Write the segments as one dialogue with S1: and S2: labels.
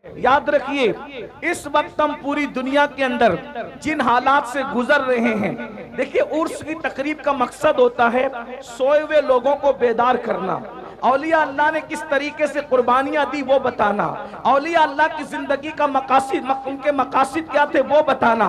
S1: याद रखिए, इस वक्त हम पूरी दुनिया के अंदर जिन हालात से गुजर रहे हैं, देखिए उर्स की तकरीब का मकसद होता है सोए हुए लोगों को बेदार करना। औलिया अल्लाह ने किस तरीके से कुर्बानियां दी वो बताना, औलिया अल्लाह की जिंदगी का मकासिद, उनके मकासिद क्या थे वो बताना।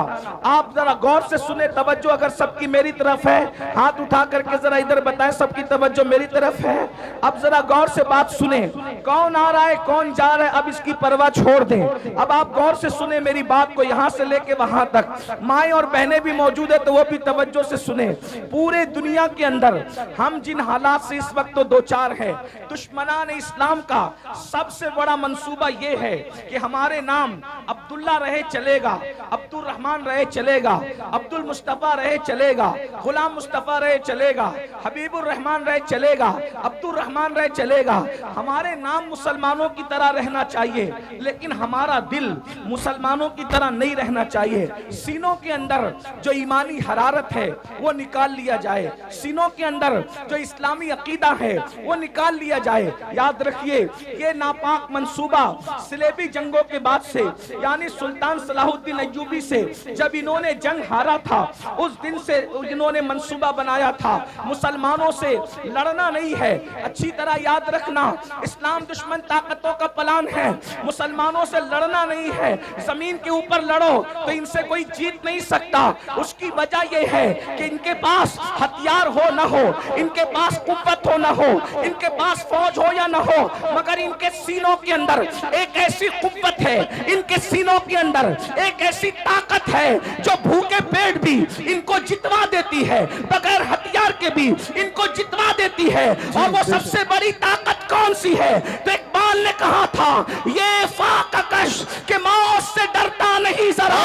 S1: आप जरा गौर से सुने, तवज्जो अगर सबकी मेरी तरफ है, हाथ उठा करके जरा इधर बताएं सबकी तवज्जो मेरी तरफ है। अब जरा गौर से बात सुने, कौन आ रहा है कौन जा रहा है अब इसकी परवाह छोड़ दें। अब आप गौर से सुने मेरी बात को, यहां से लेके वहां तक। माएँ और बहनें भी मौजूद है तो वो भी तवज्जो से सुने। पूरे दुनिया के अंदर हम जिन हालात से इस वक्त तो दो चार है, दुश्मनान इस्लाम का सबसे बड़ा मंसूबा यह है कि हमारे नाम अब्दुल्ला रहे चलेगा, अब्दुल रहमान रहे चलेगा, अब्दुल मुस्तफा रहे चलेगा, गुलाम मुस्तफा रहे चलेगा, हबीबुर रहमान रहे चलेगा, अब्दुल रहमान रहे चलेगा। हमारे नाम मुसलमानों की तरह रहना चाहिए, लेकिन हमारा दिल मुसलमानों की तरह नहीं रहना चाहिए। सीनों के अंदर जो ईमानी हरारत है वो निकाल लिया जाए, सीनों के अंदर जो इस्लामी अकीदा है वो निकाल लिया जाए। याद रखिए, ये नापाक मंसूबा सिलेबी जंगों के बाद से, यानी सुल्तान सलाहुद्दीन अय्यूबी से जब इन्होंने जंग हारा था, उस दिन से इन्होंने मंसूबा बनाया था मुसलमानों से लड़ना नहीं है। अच्छी तरह याद रखना, इस्लाम दुश्मन ताकतों का प्लान है, मुसलमानों से लड़ना नहीं है। जमीन के ऊपर लड़ो तो इनसे कोई जीत नहीं सकता। उसकी वजह यह है कि इनके पास हथियार हो ना हो, इनके पास कुव्वत हो ना हो, इनके पास फौज हो या ना हो, मगर इनके सीनों के अंदर एक ऐसी कुव्वत है, इनके सीनों के अंदर एक ऐसी ताकत है जो भूखे पेट भी इनको जितवा देती है, बगैर हथियार के भी इनको जितवा देती है। और वो सबसे बड़ी ताकत कौन सी है? तो इकबाल ने कहा था, ये फाककश के मौत से डरता नहीं जरा,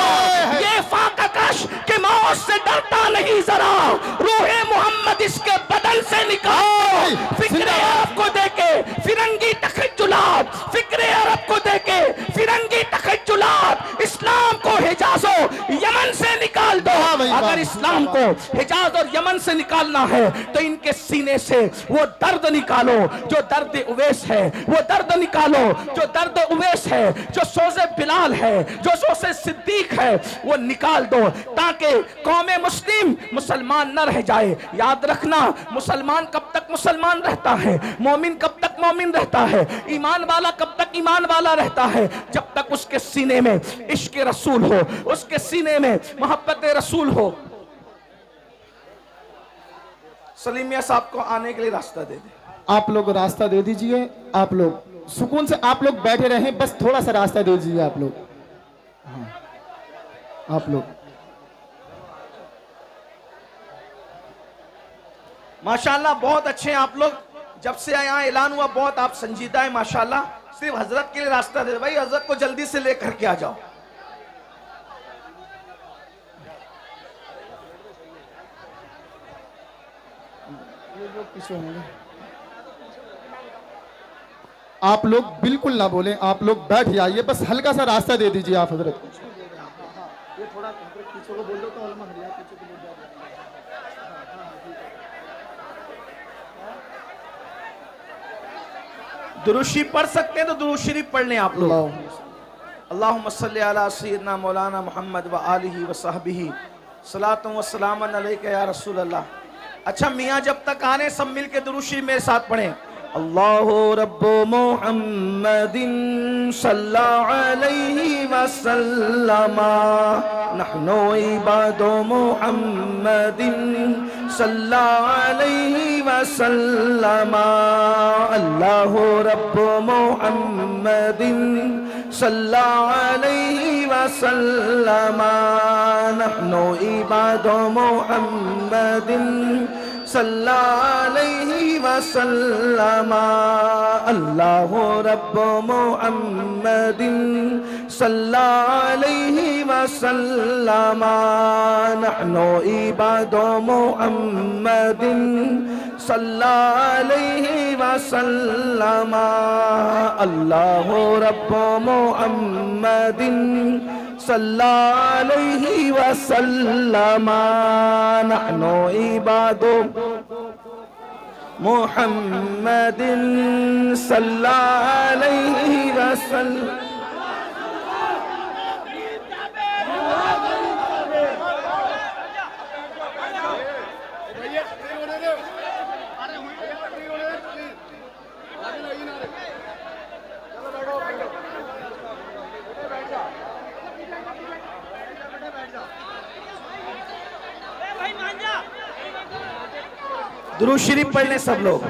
S1: ये फाककश के मौत से डरता नहीं जरा, रूहे मोहम्मद इसके बदन से निकाल। फिक्रे अरब को देके फिरंगी तखज्जुलात, फिक्रे अरब को देके फिरंगी तखज्जुलात, इस्लाम को हिजाजो यमन से निकाल दो। अगर इस्लाम को हिजाज और यमन से निकालना है तो इनके सीने से वो दर्द निकालो जो दर्द उवैस है, वो दर्द निकालो जो दर्द उवैस है, जो सोज़े बिलाल है, जो सोज़े सिद्दीक है, वो निकाल दो ताकि कौमे मुस्लिम मुसलमान न रह जाए। याद रखना, मुसलमान कब तक मुसलमान रहता है, मोमिन कब तक मोमिन रहता है, ईमान वाला कब तक ईमान वाला रहता है, जब तक उसके सीने में इश्क रसूल हो, उसके सीने में मोहब्बत रसूल हो। सलीम मियां साहब को आने के लिए रास्ता दे दे।
S2: आप लोग रास्ता दे दीजिए, आप लोग सुकून से आप लोग बैठे रहें, बस थोड़ा सा रास्ता दे दीजिए आप लोग। हाँ, आप लोग
S1: माशाल्लाह बहुत अच्छे हैं आप लोग। जब से यहाँ ऐलान हुआ बहुत आप संजीदा है माशाल्लाह। सिर्फ हजरत के लिए रास्ता दे भाई, हजरत को जल्दी से लेकर के आ जाओ।
S2: आप लोग बिल्कुल ना बोलें, आप लोग बैठ जाइए, बस हल्का सा रास्ता दे दीजिए आप हजरत को। ये थोड़ा पीछे को बोल दो तो
S1: दुरूद शरीफ पढ़ सकते हैं तो दुरूद शरीफ पढ़ लें आप लोग। अल्लाहुम्मा सल्ली अला सय्यिदना मौलाना मुहम्मद व आलिहि व सहबिही सलातु व सलामन अलैका या रसूल अल्लाह। अच्छा मियाँ जब तक आ रहे सब मिल के दुरूद शरीफ मेरे साथ पढ़ें। अल्लाहु रब्बु मुहम्मदिन सल्लल्लाहु अलैहि वसल्लमा, नहनु इबादु मुहम्मदिन सल्लल्लाहु अलैहि वसल्लमा, अल्लाहु रब्बु मुहम्मदिन सल्लल्लाहु अलैहि वसल्लमा, नहनु इबादु मुहम्मदिन सल्लल्लाहु अलैहि वसल्लमा, अल्लाहु रब्बु मुहम्मदिन सल्लल्लाहु अलैहि वसल्लमा, नहनु इबादु मुहम्मदिन सल्लल्लाहु अलैहि वसल्लमा, अल्लाहु रब्बु मुहम्मदिन सल्लल्लाहु अलैहि वसल्लमा, नहनु इबादु मुहम्मदिन सल्लल्लाहु अलैहि वसल्लम। दुरूद शरीफ पढ़ लें सब लोग।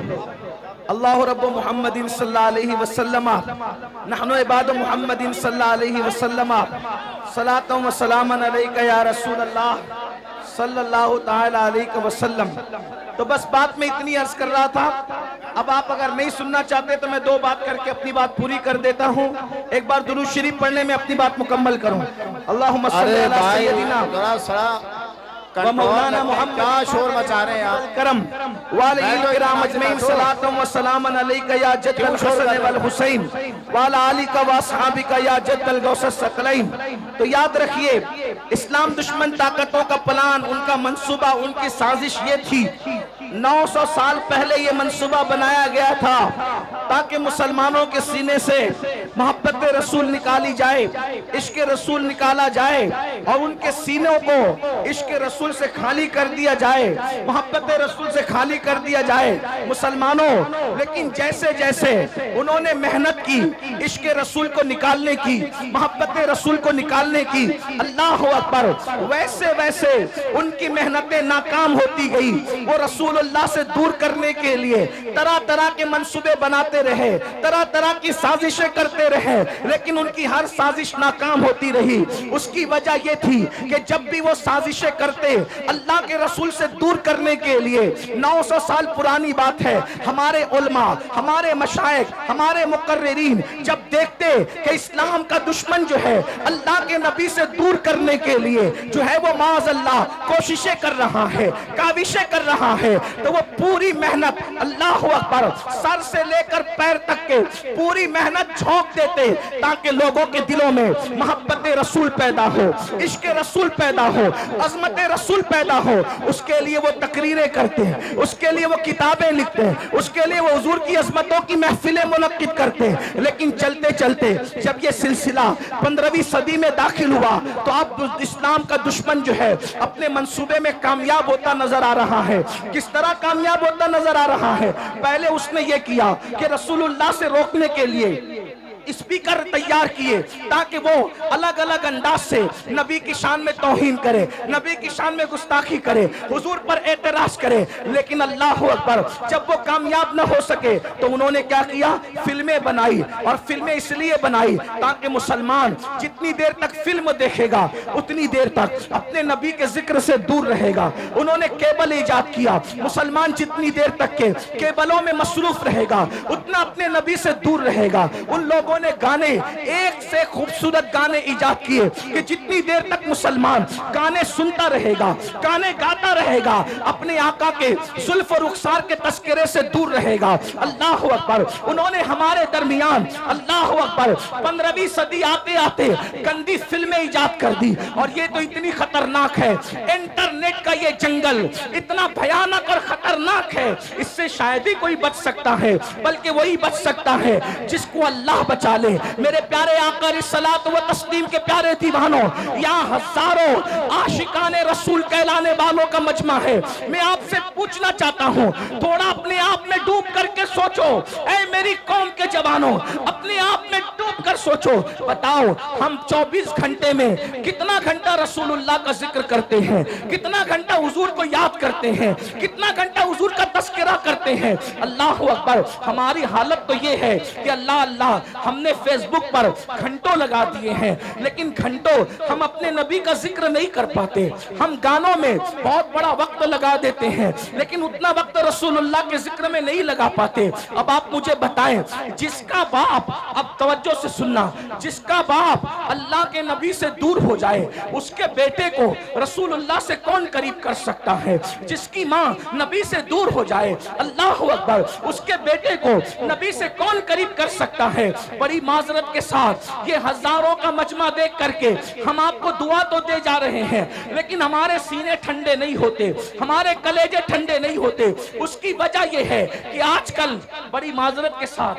S1: अल्लाह रब्बु मुहम्मदिन सल्लल्लाहु अलैहि वसल्लम नहनु इबादु मुहम्मदिन सल्लल्लाहु अलैहि वसल्लम सलातु व सलामन अलैका या रसूल अल्लाह सल्लल्लाहु ताला अलैहि वसल्लम। तो बस बात में इतनी अर्ज कर रहा था। अब आप अगर नहीं सुनना चाहते तो मैं दो बात करके अपनी बात पूरी कर देता हूँ। एक बार दुरूद शरीफ पढ़ने में अपनी बात मुकम्मल करूँ। अल्लाहुम्मा सल्ली अला सय्यदिना व मौलाना मोहम्मद,
S2: क्या शोर मचा रहे हैं आप।
S1: करम वाले किराम अजमईन सलातु व सलामन अलैका या जद्दल हसन वल हुसैन वाला आलिका व असहाबिका या जद्दल गौसस सकलैन। तो याद रखिए, इस्लाम दुश्मन ताकतों का प्लान, उनका मंसूबा, उनकी साजिश ये थी। 900 साल पहले ये मंसूबा बनाया गया था ताकि मुसलमानों के सीने से मोहब्बत रसूल निकाली जाए, इश्क रसूल निकाला जाए और उनके सीनों को इश्क रसूल से खाली कर दिया जाए, मोहब्बत रसूल से खाली कर दिया जाए मुसलमानों। लेकिन जैसे जैसे उन्होंने मेहनत की इश्क रसूल को निकालने की, मोहब्बत रसूल को निकालने की, अल्लाह अकबर, वैसे वैसे उनकी मेहनतें नाकाम होती गई। वो रसूलुल्लाह से दूर करने के लिए तरह तरह के मंसूबे बनाते रहे, तरह तरह की साजिशें करते रहे, लेकिन उनकी हर साजिश नाकाम होती रही। उसकी वजह यह थी कि जब भी वो साजिशें करते अल्लाह के रसूल से दूर करने के लिए, 900 साल पुरानी बात है, हमारे उलमा, हमारे मशाइख, हमारे मुकर्रिरीन जब देखते कि इस्लाम का दुश्मन जो है अल्लाह के नबी से दूर करने के लिए जो है वो माज़ अल्लाह कोशिशें कर रहा है, काविशें कर रहा है, तो वो पूरी मेहनत, अल्लाह अकबर, सर से लेकर पैर तक के पूरी मेहनत झोंक देते ताकि लोगों के दिलों में मोहब्बत रसूल पैदा हो, इश्क रसूल पैदा हो, अजमत रसूल पैदा हो। उसके लिए वो तकरीरें करते हैं, उसके लिए वो किताबें लिखते हैं, उसके लिए वो हुजूर की अजमतों की महफिलें मुनक्किद करते हैं। लेकिन चलते चलते जब ये सिलसिला 15वीं सदी में दाखिल हुआ तो अब इस्लाम का दुश्मन जो है अपने मंसूबे में कामयाब होता नजर आ रहा है। किस तरह कामयाब होता नजर आ रहा है? पहले उसने ये किया कि रसूलुल्लाह से रोकने के लिए स्पीकर तैयार किए ताकि वो अलग अलग अंदाज से नबी की शान में तौहीन करे, नबी की शान में गुस्ताखी करे, हुजूर पर एतराज करे। लेकिन अल्लाह अकबर, जब वो कामयाब न हो सके तो उन्होंने क्या किया? फिल्में बनाई। और फिल्में इसलिए बनाई ताकि मुसलमान जितनी देर तक फिल्म देखेगा उतनी देर तक अपने नबी के जिक्र से दूर रहेगा। उन्होंने केबल इजाद किया। मुसलमान जितनी देर तक के केबलों में मसरूफ रहेगा उतना अपने नबी से दूर रहेगा। उन लोगों ने गाने, एक से खूबसूरत गाने इजाद किए कि जितनी देर तक मुसलमान गाने सुनता रहेगा, गाने गाता रहेगा, अपने आका के जुल्फ और रुखसार के तस्करे से दूर रहेगा। अल्लाह अकबर। उन्होंने हमारे दरमियान, अल्लाह अकबर, 15वीं सदी आते आते गंदी फिल्में इजाद कर दी। और ये तो इतनी खतरनाक है, इंटरनेट का ये जंगल इतना भयानक और खतरनाक है, इससे शायद ही कोई बच सकता है, बल्कि वही बच सकता है जिसको अल्लाह बचा ले। मेरे प्यारे आका रिसलात व तस्लीम के प्यारे दीवानों, यहाँ हजारों आशिकाने रसूल कहलाने वालों का मजमा है। मैं आपसे पूछना चाहता हूँ, थोड़ा अपने आप में डूब करके सोचो। ऐ मेरी कौम के जवानों, अपने आप में डूब कर सोचो। बताओ, हम 24 घंटे में कितना घंटा रसूलुल्लाह का जिक्र करते हैं, कितना घंटा हुजूर को याद करते हैं, कितना घंटा हुजूर का तस्करा करते हैं। अल्लाह अकबर। हमारी हालत तो ये है कि अल्लाह अल्लाह हमने फेसबुक पर घंटों लगा दिए हैं, लेकिन घंटों हम अपने नबी का जिक्र नहीं कर पाते। हम गानों में बहुत बड़ा वक्त लगा देते हैं, लेकिन उतना वक्त रसूलुल्लाह के जिक्र में नहीं लगा पाते। अब आप मुझे बताएं, जिसका बाप, अब तवज्जो से सुनना, जिसका बाप अल्लाह के नबी से दूर हो जाए उसके बेटे को रसूलुल्लाह से कौन करीब कर सकता है? जिसकी माँ नबी से दूर हो जाए, अल्लाह अकबर, उसके बेटे को नबी से कौन करीब कर सकता है? बड़ी माजरत के साथ ये हजारों का मजमा देख करके हम आपको दुआ तो दे जा रहे हैं, लेकिन हमारे सीने ठंडे नहीं होते, हमारे कलेजे ठंडे नहीं होते। उसकी वजह यह है कि आजकल बड़ी माजरत के साथ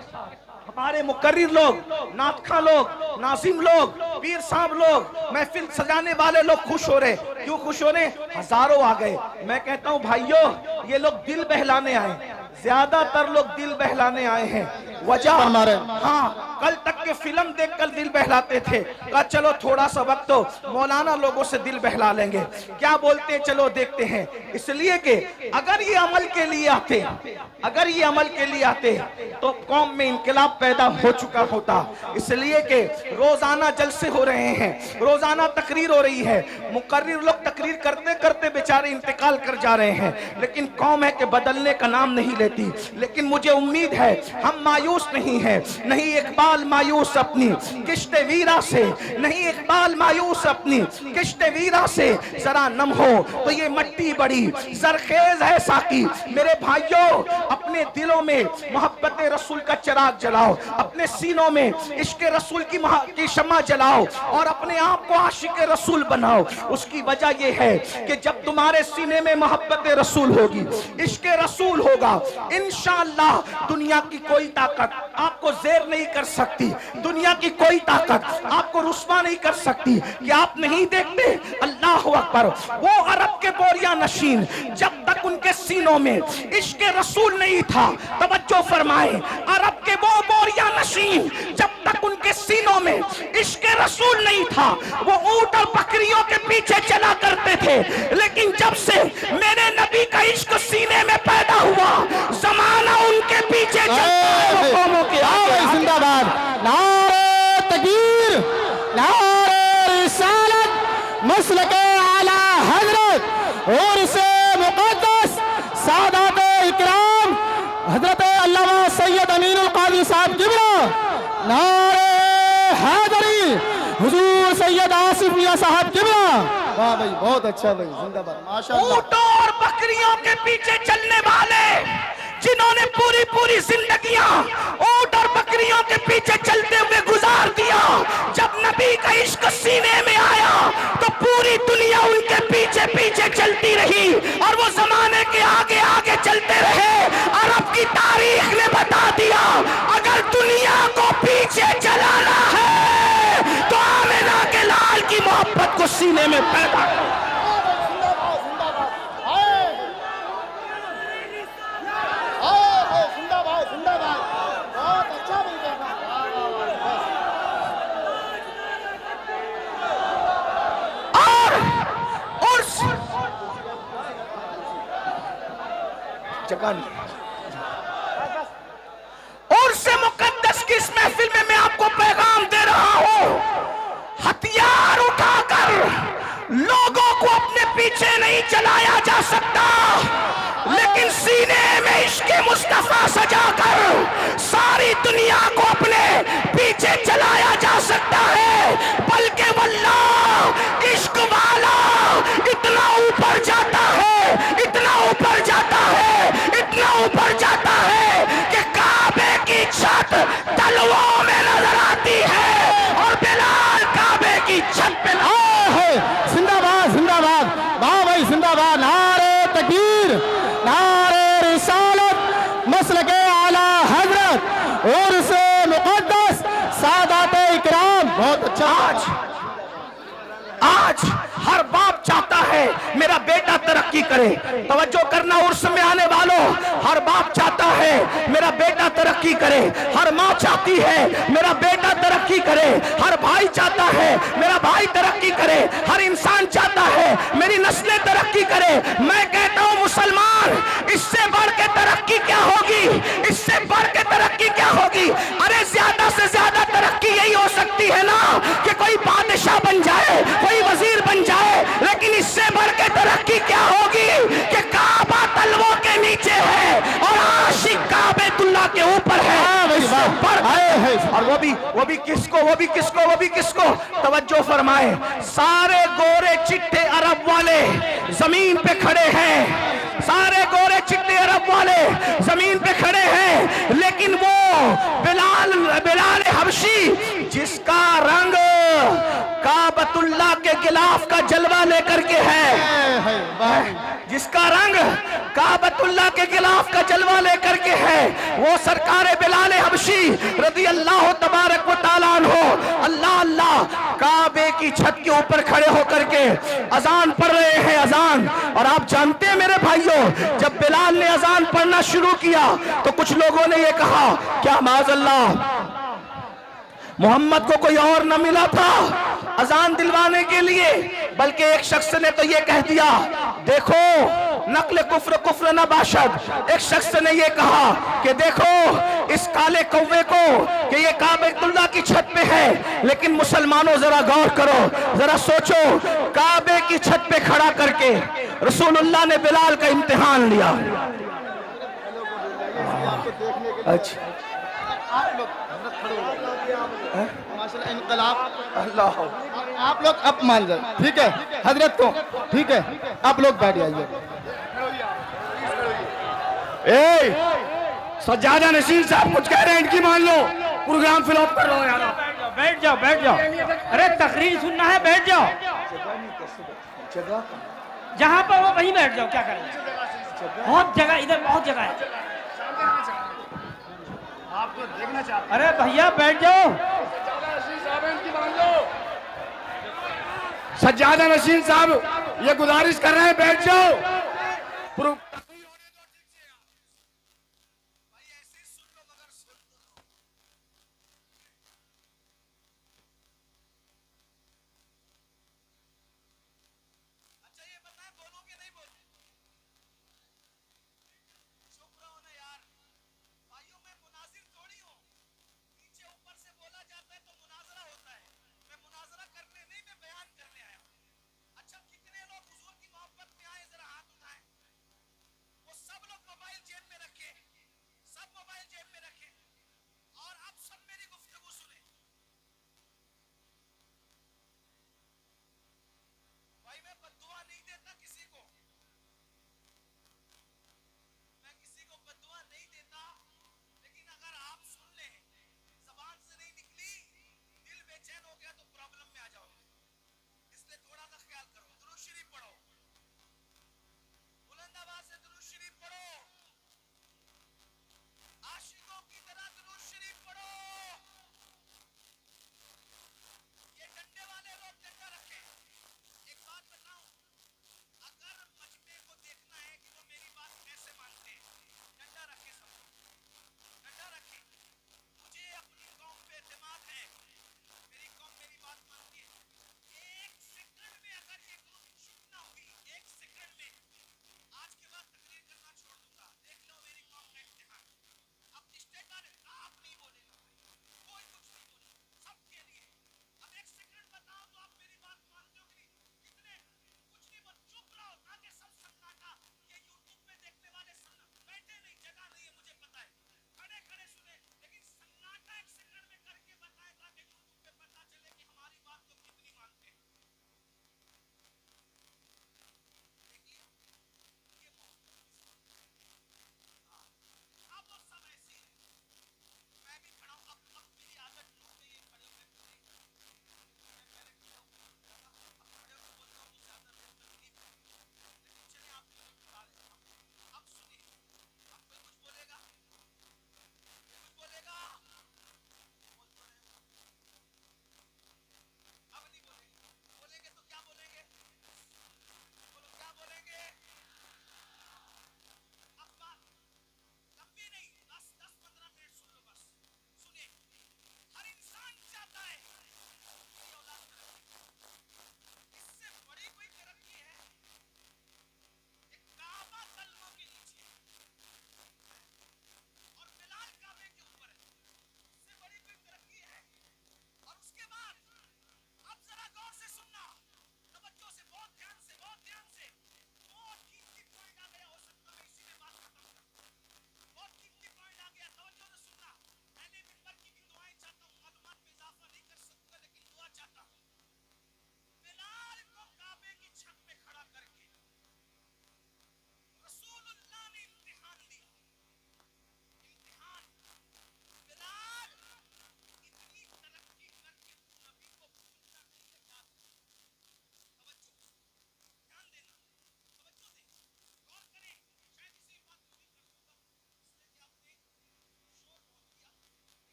S1: हमारे मुकर्रिर लोग, नातखा लोग, नाजिम लोग, पीर साहब लोग, महफिल सजाने वाले लोग खुश हो रहे। क्यों खुश हो रहे? हजारों आ गए। मैं कहता हूं भाइयों, ये लोग दिल बहलाने आए, ज्यादातर लोग दिल बहलाने आए हैं। वजह
S2: फरमा रहे हैं।
S1: हाँ, कल तक के फिल्म देखकर दिल बहलाते थे, कहा चलो थोड़ा सा वक्त तो मौलाना लोगों से दिल बहला लेंगे, क्या बोलते हैं चलो देखते हैं। इसलिए कि अगर ये अमल के लिए आते, अगर ये अमल के लिए आते तो कौम में इनकलाब पैदा हो चुका होता। इसलिए कि रोजाना जलसे हो रहे हैं, रोजाना तकरीर हो रही है, मुकर्रिर लोग तकरीर करते करते बेचारे इंतकाल कर जा रहे हैं, लेकिन कौम है कि बदलने का नाम नहीं लेती। लेकिन मुझे उम्मीद है हम मायूस नहीं है, नहीं इकबाल मायूस अपनी किश्ते वीरा से, नहीं इकबाल मायूस अपनी किश्ते वीरा से, जरा नम हो तो ये मट्टी बड़ी जरखेज है साकी। मेरे भाइयों, अपने दिलों में मोहब्बत रसूल का चिराग जलाओ, अपने सीनों में इश्क रसूल की शम्मा जलाओ और अपने आप को आशिक रसूल बनाओ। उसकी वजह यह है कि जब तुम्हारे सीने में मोहब्बत रसूल होगी, इश्क रसूल होगा, इंशाअल्लाह दुनिया की कोई ताकत आपको ज़ेर नहीं कर सकती, दुनिया की कोई ताकत आपको रुस्वा नहीं कर सकती। कि आप नहीं देखते, अल्लाह अकबर, वो अरब के बोरिया नशीन जब तक उनके सीनों में इश्क रसूल नहीं था, तवज्जो फरमाए, अरब के वो बोरिया नशीन जब तक उनके सीनों में इश्क रसूल नहीं था, वो ऊंट और बकरियों के पीछे चला करते थे। लेकिन जब से मेरे नबी का इश्क सीने में पैदा हुआ, जमाना उनके पीछे चलता है, वो कौमों के आगे।
S2: जिंदाबाद, नारे तकबीर, नारे रिसालत, मसलके आला हजरत और से मुक़द्दस सादात इकराम हजरत अल्लामा सैयद अमीनुल कादी साहब किबला, नारे हैदरी हुजूर सैयद आसिफ मियां साहब किबला। वाह भाई, बहुत अच्छा भाई, जिंदाबाद, माशाअल्लाह।
S1: ऊंटों और बकरियों के पीछे चलने वाले जिन्होंने पूरी पूरी जिंदगियां ऊंट और बकरियों के पीछे चलते हुए गुजार दिया, जब नबी का इश्क सीने में आया तो पूरी दुनिया उनके पीछे पीछे चलती रही और वो जमाने के आगे आगे चलते रहे। अरब की तारीख ने बता दिया, अगर दुनिया को पीछे चलाना है तो आमिना के लाल की मोहब्बत को सीने में पैदा करो। और से मुकद्दस की इस महफिल में मैं आपको पैगाम दे रहा हूं, हथियार उठाकर लोगों को अपने पीछे नहीं चलाया जा सकता, लेकिन सीने में इश्क मुस्तफा सजाकर सारी दुनिया को अपने पीछे चलाया जा सकता है। बल्कि वल्लाह इश्क वाला इतना ऊपर जाता है, इतना ऊपर जाता है, इतना ऊपर जाता है कि काबे की छत तलवों में नजर आती है और बिलाल काबे की छत पे
S2: है। जिंदाबाद, जिंदाबाद, वाह भाई, जिंदाबाद, नारे तकबीर, नारे रिसालत, मसलके आला हजरत और से मुक़द्दस सादात इकराम। बहुत अच्छा।
S1: आज हर बाप चाहता है मेरा बेटा तरक्की करे, तवज्जो करना उर्स में आने वालों, हर बाप चाहता है मेरा बेटा तरक्की करे, हर माँ चाहती है मेरा बेटा तरक्की करे, हर भाई चाहता है मेरा भाई तरक्की करे, हर इंसान चाहता है मेरी नस्लें तरक्की करे। मैं कहता हूँ मुसलमान, इससे बढ़ के तरक्की क्या होगी, इससे बढ़ के तरक्की क्या होगी? अरे ज्यादा से ज्यादा तरक्की यही हो सकती है ना कि कोई बादशाह बन जाए, कोई वजीर बन जाए, लेकिन इससे बढ़ के तरक्की क्या होगी कि काबा तलवों के नीचे है और आशिक काबेतुल्लाह के ऊपर है। और वो भी किसको तवज्जो फरमाए, सारे गोरे चिट्टे अरब वाले जमीन पे खड़े हैं, सारे गोरे चिट्टे अरब वाले जमीन पे खड़े हैं, लेकिन वो बिलाल हबशी जिसका रंग काबा काबतुल्लाह के गिलाफ का जलवा लेकर के है, जिसका रंग काबतुल्लाह के गिलाफ का जलवा लेकर के है, वो सरकार बिलाल हबशी रदी अल्लाह तबारक व तआला अन्हु अल्लाह अल्लाह काबे की छत के ऊपर खड़े होकर के अजान पढ़ रहे हैं, अजान। और आप जानते हैं मेरे भाइयों, जब बिलाल ने अजान पढ़ना शुरू किया तो कुछ लोगों ने ये कहा, क्या माज़अल्लाह मोहम्मद को कोई और न मिला था अजान दिलवाने के लिए? बल्कि एक शख्स ने तो ये कह दिया, देखो नकल कुफ्र कुफ्र न बाशद। एक शख्स ने ये कहा कि देखो इस काले कौवे को कि ये काबतुल्लाह की छत पे है, लेकिन मुसलमानों जरा गौर करो, जरा सोचो, काबे की छत पे खड़ा करके रसूलुल्लाह ने बिलाल का इम्तिहान लिया। अच्छा
S2: माशाल्लाह, इनकलाब।
S1: अल्लाह,
S2: आप लोग अब मान जाए, ठीक है हजरत को, ठीक है आप लोग बैठ जाइए।
S1: सज्जादा नशीन साहब कुछ कह रहे हैं, इनकी मान लो, प्रोग्राम फिल ऑफ कर लो यार।
S3: बैठ जाओ बैठ जाओ, अरे तकरीर सुनना है, बैठ जाओ। जहां पर वो वहीं बैठ जाओ, क्या करें, बहुत जगह, इधर बहुत जगह है।
S4: आपको देखना चाहते
S3: अरे भैया बैठ जाओ।
S4: सज्जादा नशीन साहब ये गुजारिश कर रहे हैं, बैठ जाओ।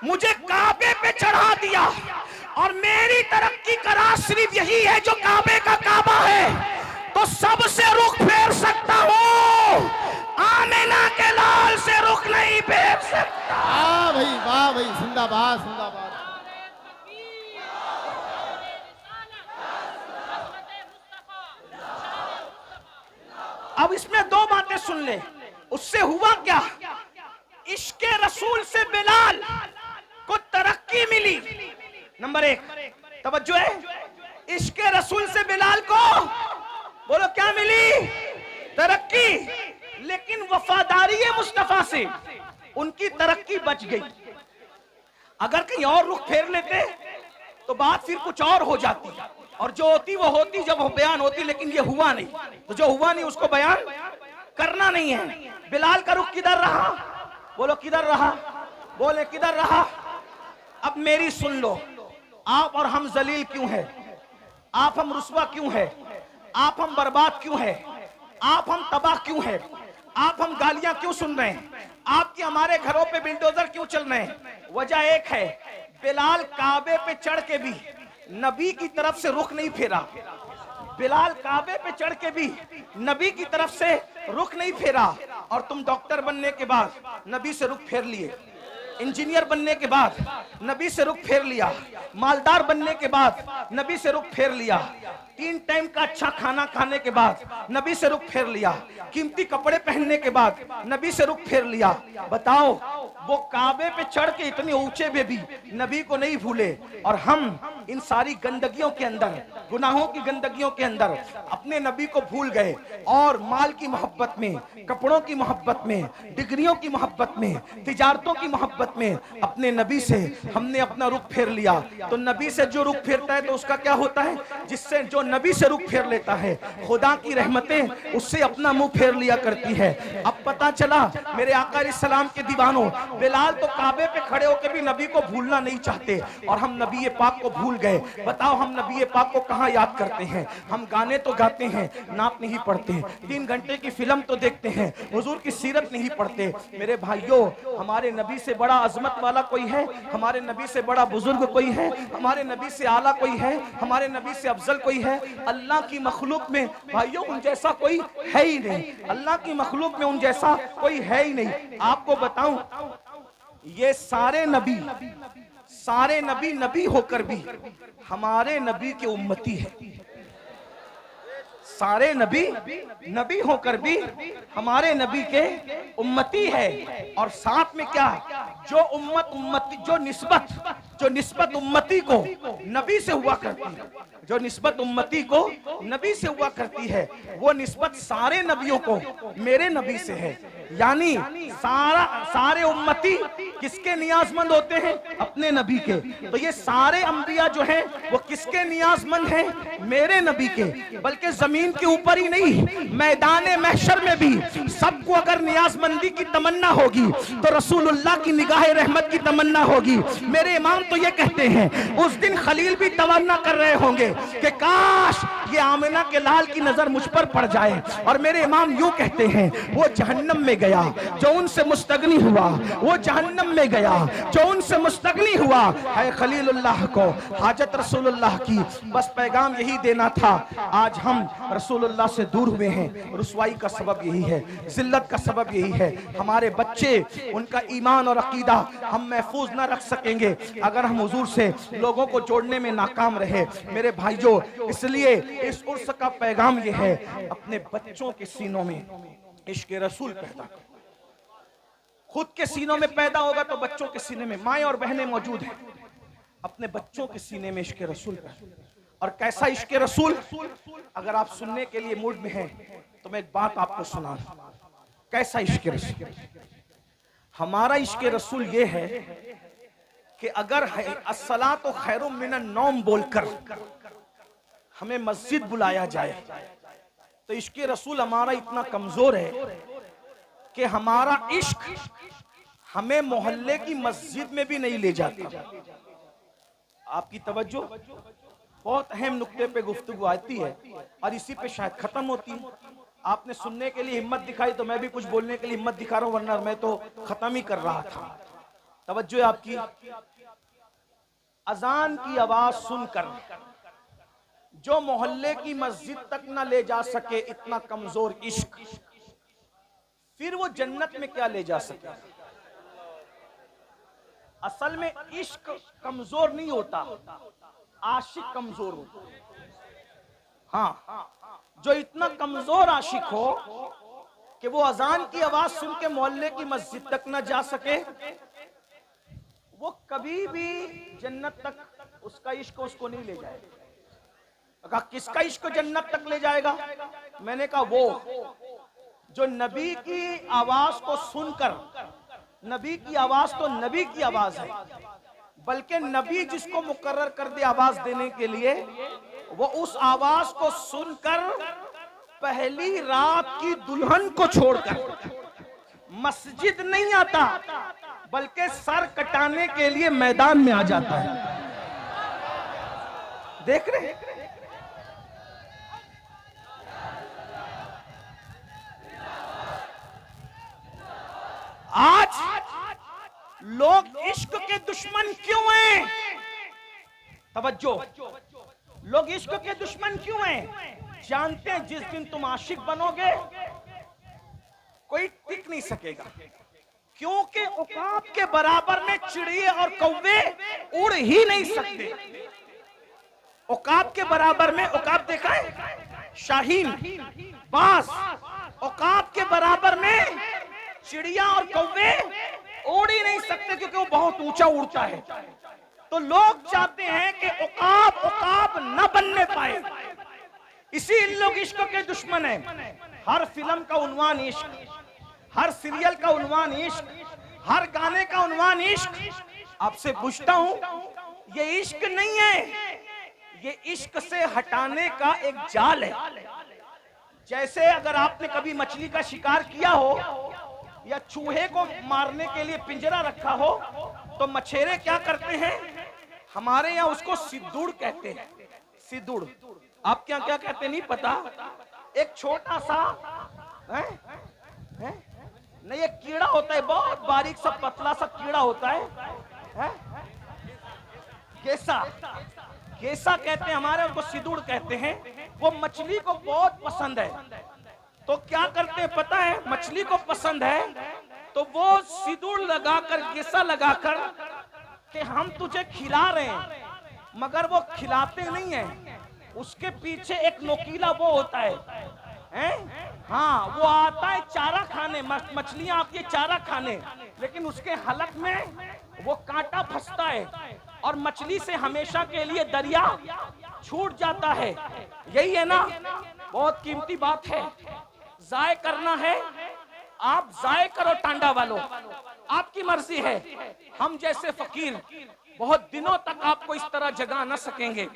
S1: मुझे काबे पे चढ़ा दिया और मेरी तरक्की का राज सिर्फ यही है जो काबे का काबा है, तो सबसे रुख फेर सकता हूं, आमिना के लाल से रुख नहीं फेर सकता।
S2: वाह भाई, जिंदाबाद जिंदाबाद।
S1: अब इसमें दो बातें सुन ले। उससे हुआ क्या? इश्क़े रसूल से बिलाल को तरक्की मिली। नंबर एक, तवज्जो है, इश्क़े रसूल से बिलाल को बोलो क्या मिली? तरक्की। लेकिन वफादारी मुस्तफा से उनकी तरक्की बच गई। अगर कहीं और रुख फेर लेते तो बात फिर कुछ और हो जाती, और जो होती वो होती जब वो बयान होती, लेकिन ये हुआ नहीं। तो जो हुआ नहीं उसको बयान करना नहीं है। बिलाल का रुख किधर रहा? बोलो किधर रहा? बोले किधर रहा? अब मेरी सुन लो, आप और हम जलील क्यों है? आप हम रुस्वा क्यों है? आप हम बर्बाद क्यों है? आप हम तबाह क्यों है? आप हम गालियां क्यों सुन रहे हैं? आपके हमारे घरों पे बिल्डोजर क्यों चल रहे हैं? वजह एक है, बिलाल काबे पे चढ़ के भी नबी की तरफ से रुख नहीं फेरा। बिलाल काबे पे चढ़ के भी नबी की तरफ से रुख नहीं फेरा। और तुम डॉक्टर बनने के बाद नबी से रुख फेर लिए, इंजीनियर बनने के बाद नबी से रुख फेर लिया, मालदार बनने के बाद नबी से रुख फेर लिया, 3 टाइम का अच्छा खाना खाने के बाद नबी से रुख फेर लिया, कीमती कपड़े पहनने के बाद नबी से रुख फेर लिया। बताओ, वो काबे पे चढ़ के इतने ऊंचे पे भी नबी को नहीं भूले, और हम इन सारी गंदगियों के अंदर, गुनाहों की गंदगियों के अंदर अपने नबी को भूल गए, और माल की मोहब्बत में, कपड़ों की मोहब्बत में, डिग्रियों की मोहब्बत में, तिजारतों की मोहब्बत में अपने नबी से हमने अपना रुख फेर लिया। तो नबी से जो रुख फेरता है तो उसका क्या होता है? जिससे जो नबी से रुख फेर लेता है, खुदा की रहमतें उससे अपना मुंह फेर लिया करती है। अब पता चला मेरे आका अलैहिस्सलाम के दीवानों, बिलाल तो काबे पे खड़े होकर भी नबी को भूलना नहीं चाहते, और हम नबी पाक को भूल गए। बताओ, हम नबी पाक को कहां याद करते हैं? हम गाने तो गाते हैं, नात नहीं पढ़ते। 3 घंटे की फिल्म तो देखते हैं, हुजूर की सीरत नहीं पढ़ते। मेरे भाइयों, हमारे नबी से बड़ा अजमत वाला कोई है? हमारे नबी से बड़ा बुजुर्ग कोई है? हमारे नबी से आला कोई है? हमारे नबी से अफजल कोई है? अल्लाह की मखलूक में भाइयों उन जैसा कोई है ही नहीं। अल्लाह की मखलूक में उन जैसा कोई है ही नहीं। आपको बताऊं, ये सारे नबी नबी होकर भी हमारे नबी के उम्मती है। सारे नबी होकर भी हमारे नबी के उम्मती है। और साथ में क्या? जो निस्बत उम्मती को नबी से हुआ करती है, जो निस्बत उम्मती को नबी से हुआ करती है, वो निस्बत सारे नबियों को मेरे नबी से है। यानी सारे उम्मती किसके नियाजमंद होते हैं? अपने नबी के। तो ये सारे अंबिया जो हैं वो किसके नियाजमंद हैं? मेरे नबी के। बल्कि जमीन के ऊपर ही नहीं, मैदान महशर में भी सबको अगर नियाजमंदी की तमन्ना होगी तो रसूलुल्लाह की निगाह रहमत की तमन्ना होगी। मेरे इमाम तो ये कहते हैं, उस दिन खलील भी तमन्ना कर रहे होंगे कि काश ये आमिना के लाल की नजर मुझ पर पड़ जाए। और मेरे इमाम यूं कहते हैं, वो जहन्नम में गया जो उनसे मुस्तगनी हुआ, वो जहन्नम में गया जो उनसे मुस्तगनी हुआ। है खलीलुल्लाह को हाजत रसूलुल्लाह की, बस पैगाम यही देना था। आज हम रसूलुल्लाह से दूर हुए हैं, रुसवाई का सबब यही है, जिल्लत का सबब यही है। हमारे बच्चे, उनका ईमान और अकीदा हम महफूज ना रख सकेंगे अगर हम हुजूर से लोगों को जोड़ने में नाकाम रहे। मेरे भाइयों, इसलिए इस उर्स का पैगाम यह है, अपने बच्चों के सीनों में इश्क़ रसूल पैदा करो। खुद के सीनों में पैदा होगा तो बच्चों के सीने में, माएं और बहनें मौजूद हैं, अपने बच्चों के सीने में इश्क़ रसूल पैदा। और कैसा इश्क़ रसूल? अगर आप सुनने के लिए मूड में हैं तो मैं एक बात आपको सुना। कैसा इश्क़ रसूल? हमारा इश्क़ रसूल ये है कि अगर अस्सलातु खैरुम मिनन नौम बोलकर हमें मस्जिद बुलाया जाए तो इश्क़ रसूल हमारा इतना कमजोर है कि हमारा इश्क हमें मोहल्ले की मस्जिद में भी नहीं ले जाता। आपकी तवज्जो, बहुत अहम नुक्ते पे गुफ्तगू आती है और इसी पे शायद खत्म होती है। आपने सुनने के लिए हिम्मत दिखाई तो मैं भी कुछ बोलने के लिए हिम्मत दिखा रहा हूं, वरना मैं तो खत्म ही कर रहा था। तवज्जो है आपकी। अजान की आवाज सुनकर जो मोहल्ले की मस्जिद तक न ले जा सके, इतना कमजोर इश्क, फिर वो जन्नत में क्या ले जा सके। असल में इश्क कमजोर नहीं होता, आशिक कमजोर होता। हाँ, जो इतना कमजोर आशिक हो कि वो अजान की आवाज सुन के मोहल्ले की मस्जिद तक न जा सके, वो कभी भी जन्नत तक उसका इश्क उसको नहीं ले जाएगा। कहा किसका इश्क जन्नत तक ले जाएगा? मैंने कहा वो जो नबी की आवाज को सुनकर, नबी की आवाज तो नबी की आवाज है, बल्कि नबी जिसको मुकर्रर कर दे आवाज देने के लिए, वो उस आवाज को सुनकर पहली रात की दुल्हन को छोड़कर मस्जिद नहीं आता, बल्कि सर कटाने के लिए मैदान में आ जाता है। देख रहे आज लोग इश्क के दुश्मन क्यों हैं? तवज्जो, लोग इश्क के दुश्मन क्यों हैं? जानते हैं जिस दिन तुम आशिक बनोगे कोई टिक नहीं सकेगा, क्योंकि औकात के बराबर में चिड़िए और कौवे उड़ ही नहीं सकते। औकात के बराबर में, औकात देखा है शाहीन, बास, औकात के बराबर में चिड़िया और कौवे उड़ ही नहीं सकते, क्योंकि वो बहुत ऊंचा उड़ता है। तो लोग चाहते हैं कि औकात न बनने पाए, इसीलिए लोग इश्क के दुश्मन हैं। हर फिल्म का उन्वान इश्क, हर सीरियल का उन्वान इश्क, हर गाने का उन्वान इश्क। आपसे पूछता हूं, ये इश्क नहीं है, ये इश्क से हटाने का एक जाल है। जैसे अगर आपने कभी मछली का शिकार किया हो या चूहे को मारने के लिए पिंजरा रखा हो, तो मछेरे क्या करते हैं? हमारे यहाँ उसको सिद्दुड़ कहते हैं। सिद्दुड़, आपके यहाँ क्या कहते नहीं पता। एक छोटा सा है? नहीं, एक कीड़ा होता है, बहुत बारीक सा पतला सा कीड़ा होता है? गेसा, गेसा कहते हैं हमारे, उनको सिद्दुड़ कहते हैं। वो मछली को बहुत पसंद है, तो क्या करते हैं पता है? मछली को पसंद है तो वो सिंदूर लगाकर, गेसा लगाकर कि हम तुझे खिला रहे हैं, मगर वो खिलाते नहीं है। उसके पीछे एक नोकीला वो होता है? हाँ, वो आता है चारा खाने, मछलियां आती है चारा खाने, लेकिन उसके हलक में वो कांटा फंसता है और मछली से हमेशा के लिए दरिया छूट जाता है। यही है ना, बहुत कीमती बात है। जाय करना है, आप जाय करो टांडा वालों, आपकी मर्जी है। हम जैसे फकीर बहुत दिनों तक आपको इस तरह जगा न सकेंगे,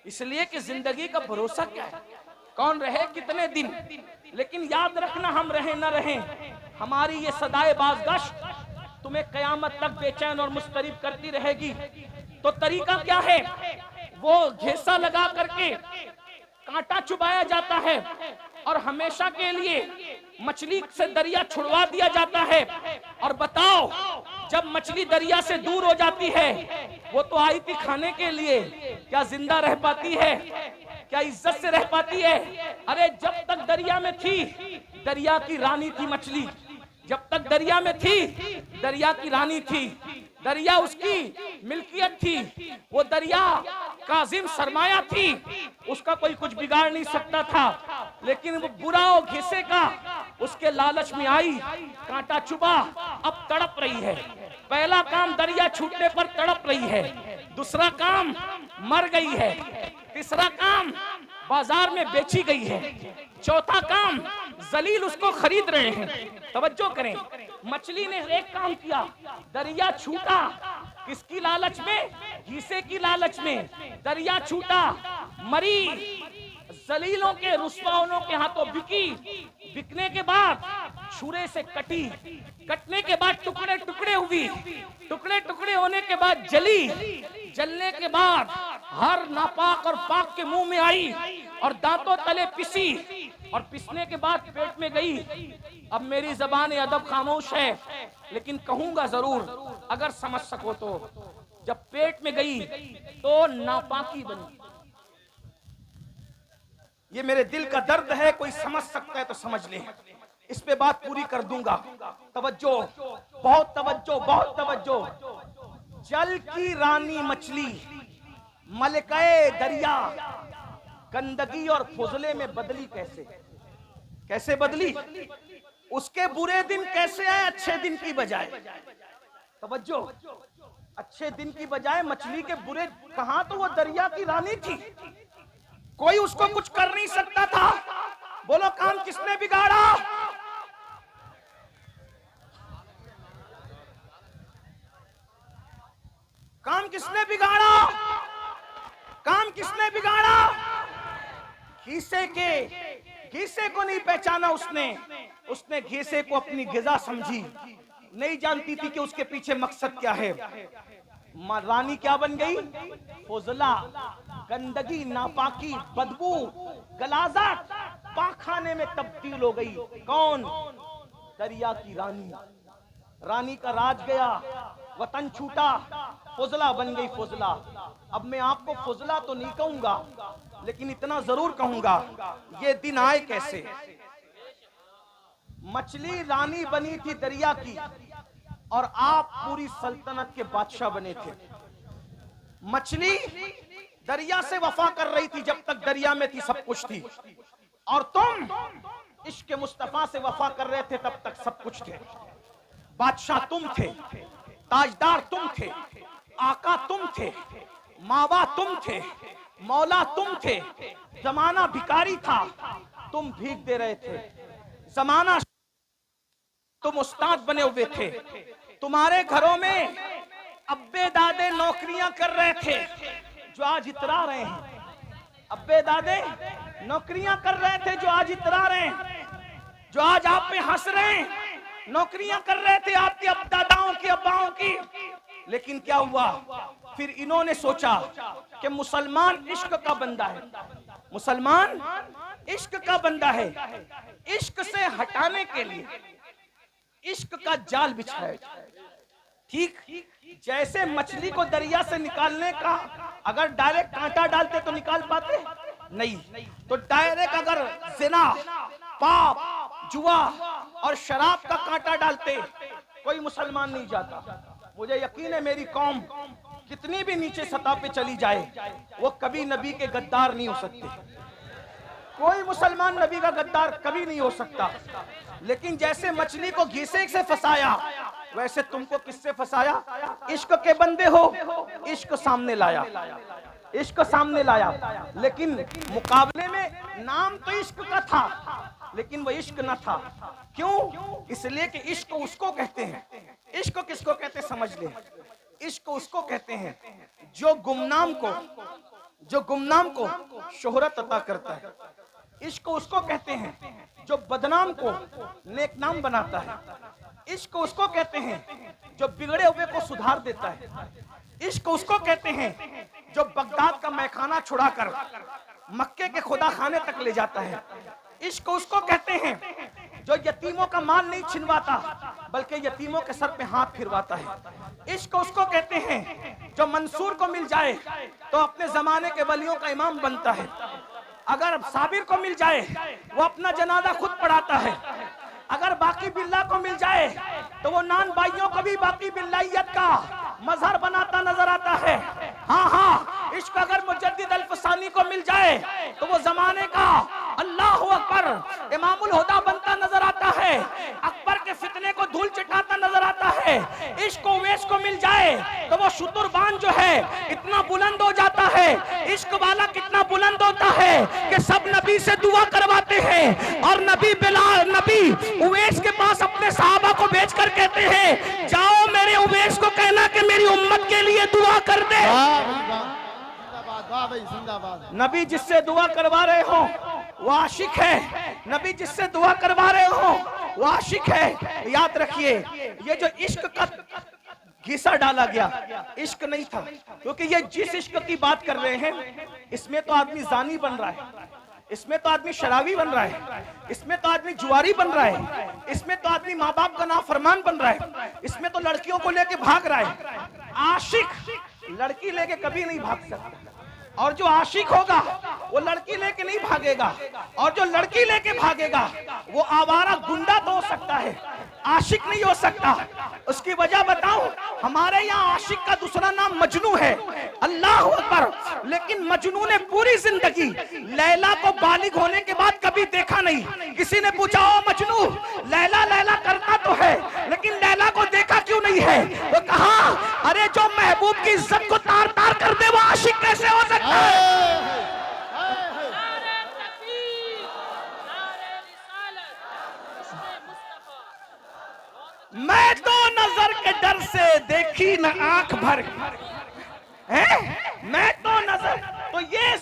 S1: इसलिए कि जिंदगी का भरोसा क्या है, कौन रहे कितने दिन। लेकिन याद रखना, हम रहे न रहे, हमारी ये सदाए बाज़गश्त तुम्हें कयामत तक बेचैन और मुस्तरिब करती रहेगी। तो तरीका क्या है? वो घेसा लगा करके कांटा चुबाया जाता है और हमेशा के लिए मछली से दरिया छुड़वा दिया जाता है। और बताओ, जब मछली दरिया से दूर हो जाती है, वो तो आई थी खाने के लिए, क्या जिंदा रह पाती है? क्या इज्जत से रह पाती है? अरे जब तक दरिया में थी, दरिया की रानी थी मछली। जब तक दरिया में थी, दरिया की रानी थी, दरिया उसकी मिल्कियत थी, वो दरिया काजिम सरमाया थी, उसका कोई कुछ बिगाड़ नहीं सकता था। लेकिन वो बुरा और घिसे का उसके लालच में आई, कांटा चुबा, अब तड़प रही है। पहला काम दरिया छूटने पर तड़प रही है, दूसरा काम मर गई है, तीसरा काम बाजार में बेची गई है, चौथा काम जलील उसको खरीद रहे हैं। तवज्जो करें, मछली ने एक काम किया, दरिया छूटा, किसकी लालच में? हिस्से की लालच में। दरिया छूटा, मरी, जलीलों के रुस्वाओं के हाथों बिकी, बिकने के बाद छुरे से कटी, कटने के बाद टुकड़े टुकड़े हुई, टुकड़े टुकड़े होने के बाद जली, जलने के बाद हर नापाक और पाक के मुंह में आई और दांतों तले पिसी और पिसने के बाद पेट में गई। अब मेरी जबान अदब खामोश है, लेकिन कहूंगा जरूर अगर समझ सको तो। जब पेट में गई तो नापाकी बनी। ये मेरे दिल का दर्द है, कोई समझ सकता है तो समझ ले, इस पे बात पूरी कर दूंगा। तवज्जो, बहुत तवज्जो, बहुत तवज्जो। जल की रानी मछली मलकाए दरिया गंदगी और फुजले में बदली कैसे? कैसे बदली? उसके बुरे दिन कैसे आए अच्छे दिन की बजाय? तवज्जो, अच्छे दिन की बजाय मछली के बुरे। कहां तो वो दरिया की रानी थी, कोई उसको कुछ कर नहीं सकता था। बोलो काम किसने बिगाड़ा? काम किसने बिगाड़ा? काम किसने बिगाड़ा? घीसे को नहीं पहचाना उसने। उसने घीसे को अपनी गिजा समझी, नहीं जानती थी कि उसके पीछे मकसद क्या है। रानी क्या बन गई? फुजला, गंदगी, नापाकी, बदबू, गलाजत, पाखाने में तब्दील हो गई। कौन? दरिया की रानी। रानी का राज गया, वतन छूटा, फुजला बन गई फुजला। अब मैं आपको फुजला तो नहीं कहूंगा, लेकिन इतना जरूर कहूंगा, ये दिन आए कैसे? मछली रानी बनी थी दरिया की, और आप पूरी सल्तनत के बादशाह बने थे। मछली दरिया से वफा कर रही थी, जब तक दरिया में थी सब कुछ थी, और तुम इश्क मुस्तफा से वफा कर रहे थे, तब तक सब कुछ थे। बादशाह तुम थे, ताजदार तुम थे, आका तुम थे, मावा तुम थे, मौला तुम थे। जमाना भिखारी था, तुम भीख दे रहे थे। जमाना, तुम उस्ताद बने हुए थे। तुम्हारे घरों में अब्बे दादे नौकरियां कर रहे थे, जो आज इतरा रहे हैं। अब्बे दादे नौकरियां कर रहे थे, जो आज इतरा रहे हैं, जो आज आप पे हंस रहे हैं। नौकरियां कर रहे थे आपके अब दादाओं की, अब्बाओं की। लेकिन क्या हुआ? फिर इन्होंने सोचा कि मुसलमान इश्क का बंदा है, मुसलमान इश्क का बंदा है। इश्क से हटाने के लिए इश्क का जाल बिछाया। ठीक जैसे मछली को दरिया से निकालने का, अगर डायरेक्ट कांटा डालते तो निकाल पाते नहीं, तो डायरेक्ट अगर जिना, पाप, जुआ और शराब का कांटा डालते, कोई मुसलमान नहीं जाता। मुझे यकीन है मेरी कौम कितनी भी नीचे सतह पे चली जाए, वो कभी नबी के गद्दार नहीं हो सकते। कोई मुसलमान नबी का गद्दार कभी नहीं हो सकता। लेकिन जैसे मछली को घीसे से फंसाया, वैसे तुमको किससे फंसाया? इश्क के बंदे हो, इश्क सामने लाया, इश्क सामने लाया। लेकिन मुकाबले में नाम तो इश्क का था, लेकिन वो इश्क न था। क्यों? इसलिए कि इश्क उसको कहते हैं। इश्क किसको कहते हैं समझ ले। इश्क उसको कहते हैं जो गुमनाम को शोहरत अता करता है। इश्क उसको कहते हैं जो बदनाम को नेकनाम बनाता है। इश्क उसको कहते हैं जो बिगड़े हुए को सुधार देता है। इश्क उसको कहते हैं जो बगदाद का मैखाना छुड़ाकर मक्के के खुदा खाने तक ले जाता है। इश्क उसको कहते हैं जो यतीमों का माल नहीं छिनवाता, बल्कि यतीमों के सर पे हाथ फिरवाता है। इश्क उसको कहते हैं जो मंसूर को मिल जाए तो अपने जमाने के वलियों का इमाम बनता है। अगर साबिर को मिल जाए वो अपना जनाजा खुद पढ़ाता है। अगर बाकी बिल्ला को मिल जाए तो वो नान भाइयों को भी बाकी बिल्लाइयत का मजहर बनाता नजर आता है। हाँ हाँ, इश्क अगर मुजद्दिद अल्फसानी को मिल जाए तो वो जमाने का अल्लाह अकबर इमामुल हुदा बनता नजर आता है। अकबर के फितने को धूल चटाता नजर आता है। इश्क उवैस को मिल जाए तो वो शुतुरबान जो है इतना बुलंद हो जाता है। इश्क वाला कितना बुलंद होता है कि सब नबी से दुआ करवाते हैं, और नबी बिलाल, नबी उवैस के पास अपने सहाबा को भेजकर कहते हैं, जाओ मेरे उवैस को कहना कि मेरी उम्मत के लिए दुआ कर दे। नबी जिससे दुआ करवा रहे हो वो आशिक है। नबी जिससे दुआ करवा रहे हो वो आशिक है। याद रखिए, ये जो इश्क का घिसा डाला गया इश्क नहीं था, क्योंकि ये जिस इश्क की बात कर रहे हैं इसमें तो आदमी जानी बन रहा है, इसमें तो आदमी शराबी बन रहा है, इसमें तो आदमी जुआरी बन रहा है, इसमें तो आदमी माँ बाप का नाफरमान बन रहा है, इसमें तो लड़कियों को लेके भाग रहा है। आशिक लड़की लेके कभी नहीं भाग सकता, और जो आशिक होगा वो लड़की लेके नहीं भागेगा, और जो लड़की लेके भागेगा वो आवारा गुंडा तो हो सकता है, आशिक नहीं हो सकता। उसकी वजह बताऊं, हमारे यहाँ आशिक का दूसरा नाम मजनू है, अल्लाह अकबर। लेकिन मजनू ने पूरी जिंदगी लैला को बालिग होने के बाद कभी देखा नहीं। किसी ने पूछा, ओ मजनू, लैला लैला करता तो है लेकिन लैला को देखा क्यों नहीं है? वो कहा, अरे जो महबूब की इज्जत को तार तार कर दे वो आशिक कैसे हो सकता है? मैं तो नजर के डर से देखी न आंख भर है, मैं तो नजर, तो ये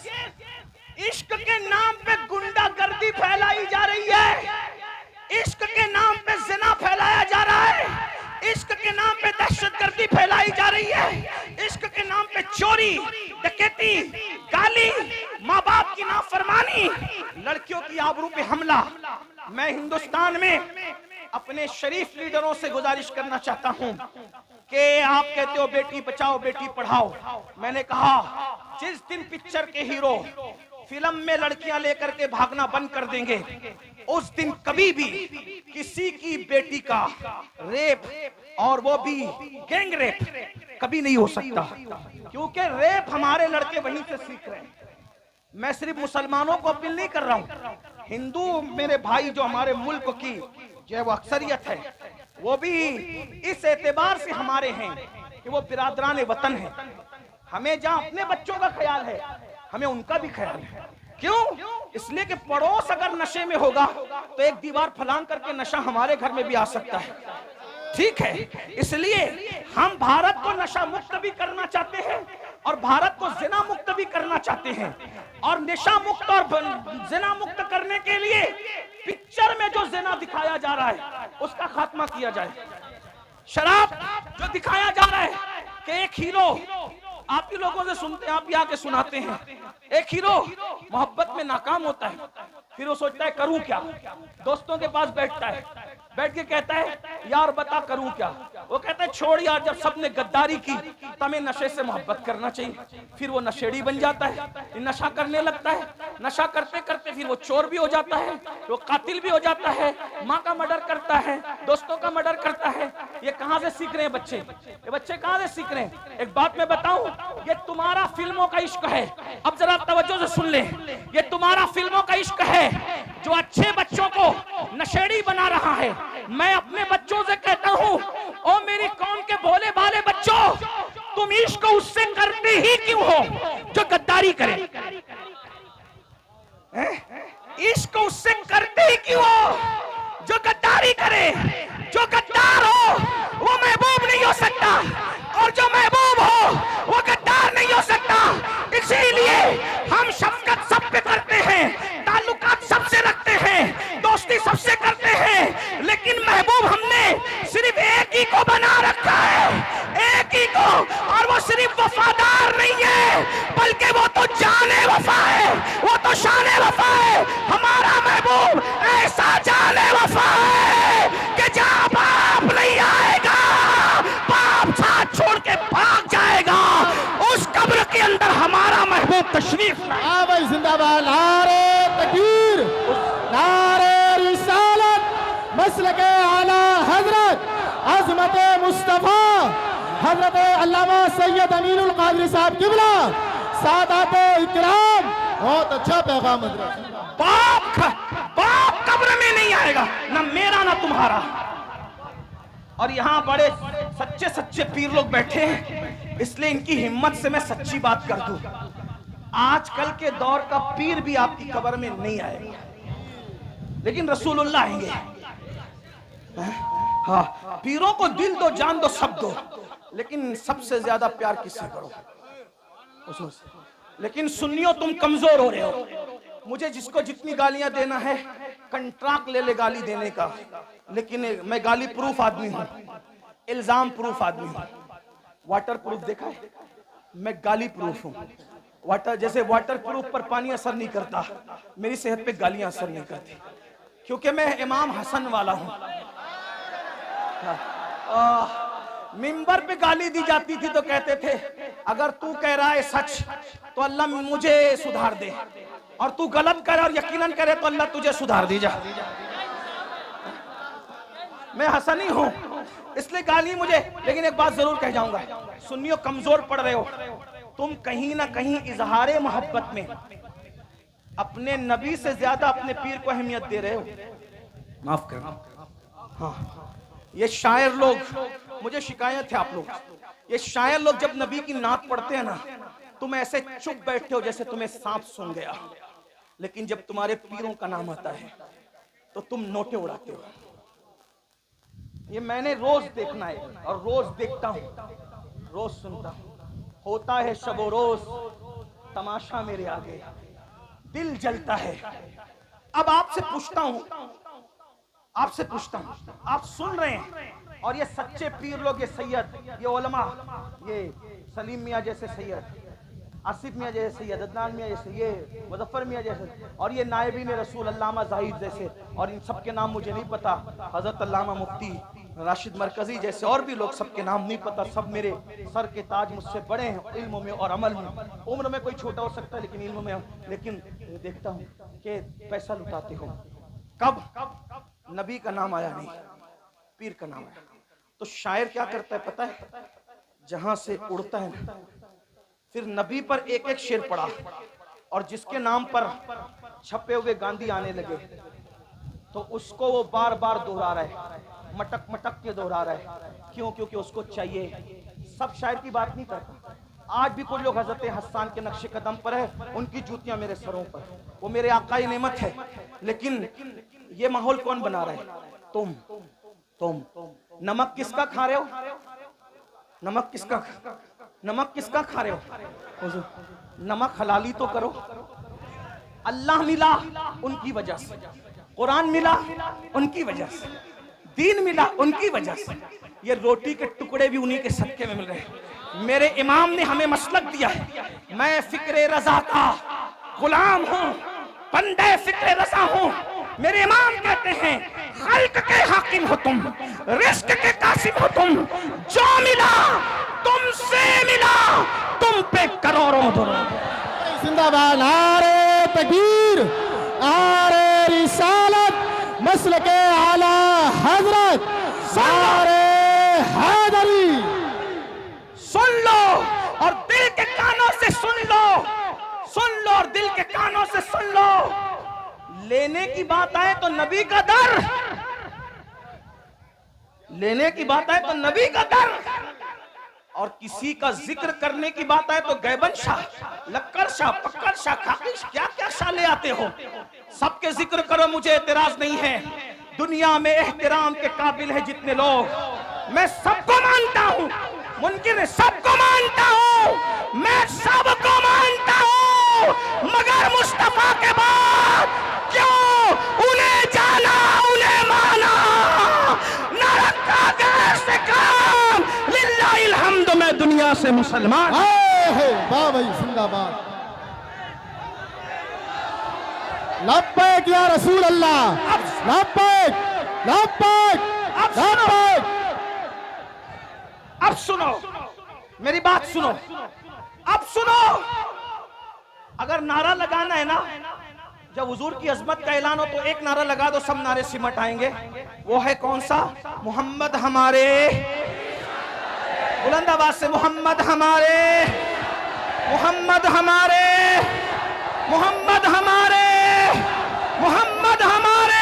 S1: इश्क के नाम पे गुंडागर्दी फैलाई जा रही है, इश्क के नाम पे जिना फैलाया जा रहा है, इश्क के नाम पे दहशतगर्दी फैलाई जा रही है, इश्क के नाम पे चोरी, डकैती, गाली, माँ बाप की नाफरमानी, लड़कियों की आबरू पे हमला। मैं हिंदुस्तान में अपने शरीफ लीडरों से गुजारिश करना चाहता हूं कि आप कहते हो बेटी बचाओ बेटी पढ़ाओ, मैंने कहा जिस दिन पिक्चर के हीरो फिल्म में लड़कियां लेकर के भागना बंद कर देंगे, उस दिन कभी भी किसी की बेटी का रेप, और वो भी गैंग रेप, कभी नहीं हो सकता, क्योंकि रेप हमारे लड़के वहीं से सीख रहे हैं। मैं सिर्फ मुसलमानों को अपील नहीं कर रहा हूं, हिंदू मेरे भाई जो हमारे मुल्क की जो वो अक्सरियत है, वो भी इस एतबार से हमारे हैं कि वो बिरादरान वतन है। हमें जहां अपने बच्चों का ख्याल है, हमें उनका भी ख्याल है। क्यों? इसलिए कि पड़ोस अगर नशे में होगा तो एक दीवार फलांग करके नशा हमारे घर में भी आ सकता है, ठीक है? इसलिए हम भारत को नशा मुक्त भी करना चाहते हैं और भारत को जिना मुक्त भी करना चाहते हैं, और नशा मुक्त और जिना मुक्त करने के लिए पिक्चर में जो जिना दिखाया जा रहा है उसका खात्मा किया जाए। शराब जो दिखाया जा रहा है कि एक हीरो, आप ही लोगों से सुनते हैं, आप ही आके सुनाते हैं, एक हीरो मोहब्बत में नाकाम होता है, फिर वो सोचता है करूं क्या, दोस्तों के पास बैठता है, बैठ के कहता है यार बता करूं क्या, वो कहता है छोड़ यार, जब सबने गद्दारी की तो हमें नशे से मोहब्बत करना चाहिए। फिर वो नशेड़ी बन जाता है, नशा करने लगता है, नशा करते करते फिर वो चोर भी हो जाता है, वो कातिल भी हो जाता है, माँ का मर्डर करता है, दोस्तों का मर्डर करता है। ये कहाँ से सीख रहे हैं बच्चे? ये बच्चे कहाँ से सीख रहे हैं? एक बात मैं बताऊं, ये तुम्हारा फिल्मों का इश्क है। अब जरा तवज्जो से सुन ले, ये तुम्हारा फिल्मों का इश्क है जो अच्छे बच्चों को नशेड़ी बना रहा है। मैं अपने बच्चों से कहता हूं, ओ मेरी कौम के भोले भाले बच्चों, तुम इश्क उससे करते ही क्यों हो जो गद्दारी करे? इश्क उससे करते ही क्यों हो जो गद्दारी करे? जो गद्दार हो वो महबूब नहीं हो सकता, और जो महबूब हो वो गद्दार नहीं हो सकता। इसीलिए हम शफकत सब पे करते हैं, ताल्लुकात सबसे रखते हैं, दोस्ती सबसे करते हैं, लेकिन महबूब हमने सिर्फ एक ही को बना रखा है, एक ही को, और वो सिर्फ वफादार नहीं है बल्कि वो तो जाने वफा है, वो तो शाने वफा है। हमारा महबूब ऐसा जाने वफा है कि जहां बाप नहीं आएगा, बाप साथ छोड़ के भाग जाएगा, उस कब्र के अंदर हमारा महबूब तशरीफ लाए।
S2: भाई जिंदाबाद, नारे तकबीर, नारे रिसालत, मसलके आला हजरत अज़मत मुस्तफा हजरत अल्लामा सैयद अमीनुल कादरी साहब किबला सादात इकराम। बहुत अच्छा पैगाम हजरत।
S1: बाप कब्र में नहीं आएगा, ना मेरा ना तुम्हारा। और यहाँ बड़े सच्चे सच्चे पीर लोग बैठे हैं, इसलिए इनकी हिम्मत से मैं सच्ची बात कर दूं, आजकल के दौर का पीर भी आपकी कब्र में नहीं आएगा, लेकिन रसूलुल्लाह आएंगे। हाँ, पीरों को दिल दो, जान दो, सब दो, लेकिन सबसे ज्यादा प्यार किससे करो? लेकिन सुन्नियों तुम कमजोर हो रहे हो। मुझे जिसको जितनी गालियां देना है कंट्रैक्ट ले ले गाली देने का, लेकिन मैं गाली प्रूफ आदमी हूं, इल्जाम प्रूफ आदमी हूं। वाटर प्रूफ देखा है, मैं गाली प्रूफ हूं। वाटर जैसे वाटर प्रूफ पर पानी असर नहीं करता, मेरी सेहत पे गालियां असर नहीं करती, क्योंकि मैं इमाम हसन वाला हूं। मिंबर पे गाली दी जाती थी तो कहते थे अगर तू कह रहा है सच तो अल्लाह मुझे सुधार दे, और तू गलत करे और यकीनन करे तो अल्लाह तुझे सुधार दी जा। मैं हसनी हूं इसलिए गाली मुझे, लेकिन एक बात जरूर कह जाऊंगा, सुन्नियों कमजोर पड़ रहे हो तुम, कहीं ना कहीं इजहारे मोहब्बत में अपने नबी से ज्यादा अपने पीर को अहमियत दे रहे हो। माफ करना। हाँ, ये शायर लोग, मुझे शिकायत है आप लोग, ये शायर लोग जब नबी की नात पढ़ते हैं ना, तुम ऐसे चुप बैठते हो जैसे तुम्हें सांप सूंघ गया, लेकिन जब तुम्हारे पीरों का नाम आता है तो तुम नोटे उड़ाते हो। ये मैंने रोज देखना है और रोज देखता हूं, रोज सुनता हूं। होता है शबो रोज तमाशा मेरे आगे, दिल जलता है। अब आपसे पूछता हूं, आप सुन रहे हैं, और ये सच्चे पीर लोग, ये सैयद, ये उलमा, ये सलीम मियाँ जैसे सैयद, आसिफ मियाँ जैसे सैयद, अदनान मियाँ जैसे, ये मुजफ्फर मियाँ जैसे, और ये नायबीन रसूल अल्लामा जाहिद जैसे, और इन सब के नाम मुझे नहीं पता, हजरत अल्लामा मुफ्ती राशिद मरकजी जैसे और भी लोग, सबके नाम नहीं पता, सब मेरे सर के ताज, मुझसे बड़े हैं इल्म में और अमल में। उम्र में कोई छोटा हो सकता है लेकिन इल्म में, लेकिन देखता हूँ कि पैसा लुटाते हो। कब नबी का नाम आया नहीं, पीर का नाम आया, तो शायर क्या करता है पता है, जहां से उड़ता है ना, फिर नबी पर एक एक शेर पड़ा, और जिसके नाम पर छपे हुए गांधी आने लगे तो उसको वो बार बार दोहरा रहा है, मटक मटक के दोहरा रहा है। क्यों? क्योंकि उसको चाहिए। सब शायर की बात नहीं करता, आज भी कुछ लोग हजरत हस्सान के नक्शे कदम पर है, उनकी जूतियां मेरे सरों पर, वो मेरे आकाई नेमत है, लेकिन ये माहौल कौन बना रहा है? तुम नमक किसका खा रहे हो? नमक किसका खा रहे हो? नमक हलाली तो करो। अल्लाह मिला उनकी वजह से, कुरान मिला उनकी वजह से, दीन मिला उनकी वजह से, ये रोटी के टुकड़े भी उन्हीं के सदके में मिल रहे हैं। मेरे इमाम ने हमें मसलक दिया है, मैं फिक्रे रजा का गुलाम हूं, बंदे फिक्रे रजा हूं। मेरे इमाम कहते हैं खल्क के हाकिम हो तुम, रिस्क के कासिम हो तुम, जो मिला तुमसे मिला, तुम पे करोड़ों दुरूद।
S2: जिंदाबाद। नारे तकबीर, नारे रिसालत, मसलके आला हजरत, नारे हैदरी।
S1: सुन लो और दिल के कानों से सुन लो, सुन लो और दिल के कानों से सुन लो। लेने की बात आए तो नबी का दर, लेने की बात आए तो नबी का दर, और किसी का जिक्र करने की बात आए तो गैबन शाह, लक्कर शाह, पक्कर शाह, खाकिश, क्या क्या शाह ले आते हो। सबके जिक्र करो, मुझे एतराज नहीं है। दुनिया में एहतराम के काबिल है जितने लोग, मैं सबको मानता हूं, मुमकिन है सबको मानता हूं, मैं सबको मानता हूं, मगर मुस्तफा के बाद क्यों उन्हें जाना, उन्हें माना, न रखा गैर से काम, लिल्लाहिल हम्द, मैं दुनिया से मुसलमान।
S2: वाह भाई, जिंदाबाद। लब्बैक या रसूल अल्लाह, लब्बैक लब्बैक लब्बैक।
S1: अब सुनो मेरी बात, सुनो, अब सुनो। अगर नारा लगाना है ना, जब हुजूर की अजमत का ऐलान हो तो एक नारा लगा दो, सब नारे सिमट आएंगे। वो है कौन सा? मोहम्मद हमारे, बुलंद आवाज से, मोहम्मद हमारे, मोहम्मद हमारे, मोहम्मद हमारे, मोहम्मद हमारे।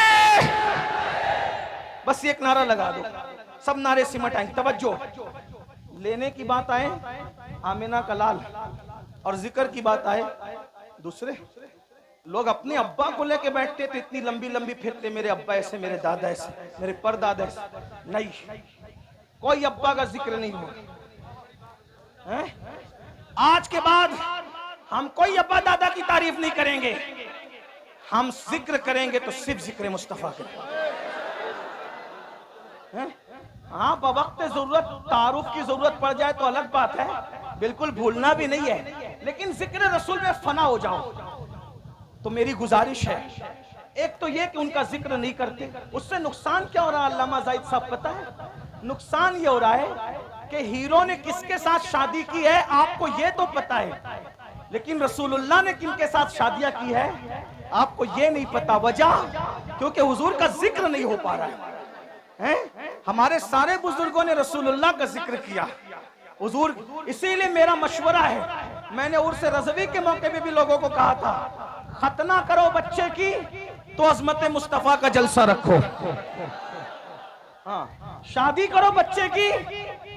S1: बस एक नारा लगा दो, सब नारे सिमट आएंगे। तवज्जो, लेने की बात आए आमिना का लाल, और जिक्र की बात आए दूसरे लोग। अपने अब्बा को लेके बैठते थे, इतनी लंबी लंबी फिरते, मेरे अब्बा ऐसे, मेरे दादा ऐसे, मेरे परदादा ऐसे। नहीं, कोई अब्बा का जिक्र नहीं हुआ है? आज के बाद हम कोई अब्बा दादा की तारीफ नहीं करेंगे, हम जिक्र करेंगे तो सिर्फ जिक्र मुस्तफा के। हाँ, बवक्त जरूरत तारुफ की जरूरत पड़ जाए तो अलग बात है, बिल्कुल भूलना भी नहीं है। लेकिन जिक्र रसूल में फना हो जाओ। तो मेरी गुजारिश है, एक तो ये कि उनका जिक्र नहीं करते, उससे नुकसान क्या हो रहा है अल्लामा जाहिद साहब पता है? नुकसान ये हो रहा है कि हीरो ने किसके साथ शादी की है आपको ये तो पता है, लेकिन रसूलुल्लाह ने किनके साथ शादियां की है आपको ये नहीं पता। वजह क्योंकि हुजूर का जिक्र नहीं हो पा रहा है। हमारे सारे बुजुर्गों ने रसूलुल्लाह का जिक्र किया हुजूर। इसीलिए मेरा मशवरा है, मैंने उर्स रज़वी के मौके पे भी लोगों को कहा था, खतना करो बच्चे की तो अजमत मुस्तफा का जलसा रखो, हाँ शादी करो बच्चे की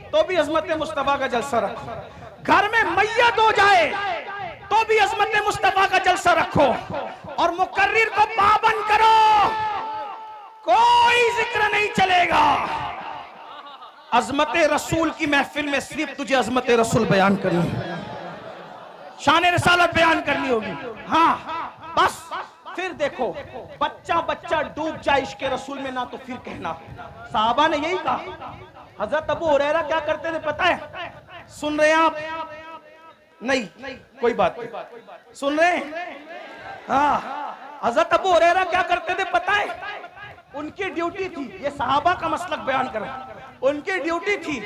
S1: तो भी अजमत मुस्तफा का जलसा रखो, घर में मैयत हो जाए तो भी अजमत मुस्तफा का जलसा रखो, और मुकर्रिर को पाबंद करो, कोई जिक्र नहीं चलेगा। अजमत रसूल की महफिल में सिर्फ तुझे अजमत रसूल बयान करनी है, शान रिसालत बयान करनी होगी। हाँ बस फिर देखो बच्चा बच्चा डूब जाए इश्क रसूल में ना तो फिर कहना। साहबा ने यही कहा। हजरत अबू हुरैरा क्या करते थे पता है? सुन रहे हैं आप? नहीं कोई बात नहीं, सुन रहे हैं? हाँ हजरत अबू हुरैरा क्या करते थे पता है? उनकी ड्यूटी थी, ये सहाबा का मसलक बयान कर, उनकी ड्यूटी थी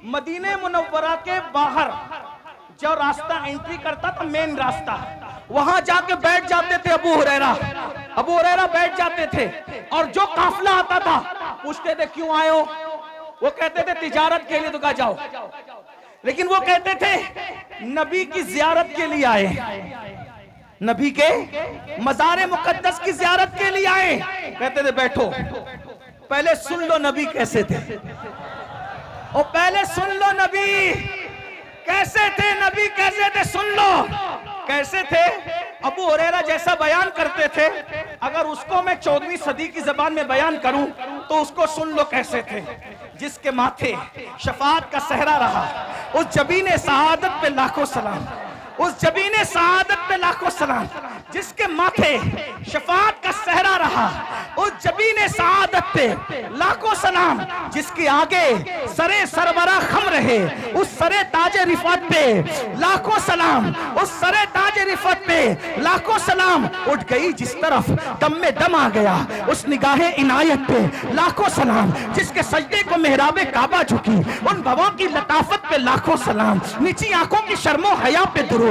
S1: मदीने मुनव्वरा के बाहर जो रास्ता एंट्री करता था मेन रास्ता, वहां जाके बैठ जाते थे अबू हुरैरा बैठ जाते थे, और जो काफिला आता था पूछते थे क्यों आए हो? वो कहते थे तिजारत के लिए। तो कहा जाओ, लेकिन वो कहते थे नबी की जियारत के लिए आए, नबी के मज़ार मुकद्दस की जियारत के लिए आए। कहते थे बैठो, पहले सुन लो नबी कैसे थे, और पहले सुन लो नबी कैसे थे, नबी कैसे थे सुन लो कैसे थे। अबू हुरैरा जैसा बयान करते थे, अगर उसको मैं 14वीं सदी की जबान में बयान करूं तो उसको सुन लो कैसे थे। जिसके माथे शफाअत का सहरा रहा, उस जबीने सआदत पे लाखों सलाम, उस जबीने सआदत पे लाखों सलाम। जिसके माथे शफाअत का सहरा रहा, उस जबीने सआदत पे लाखों सलाम। जिसके आगे सरे सरवरा खम रहे, उस सरे ताजे रिफत पे लाखों सलाम, उस सरे ताजे रिफत पे लाखों सलाम। उठ गई जिस तरफ दम में दम आ गया, उस निगाहे इनायत पे लाखों सलाम। जिसके सजदे को मेहराबे काबा झुकी, उन भवों की लताफत पे लाखों सलाम। नीची आंखों की शर्मो हया पे दुरूद,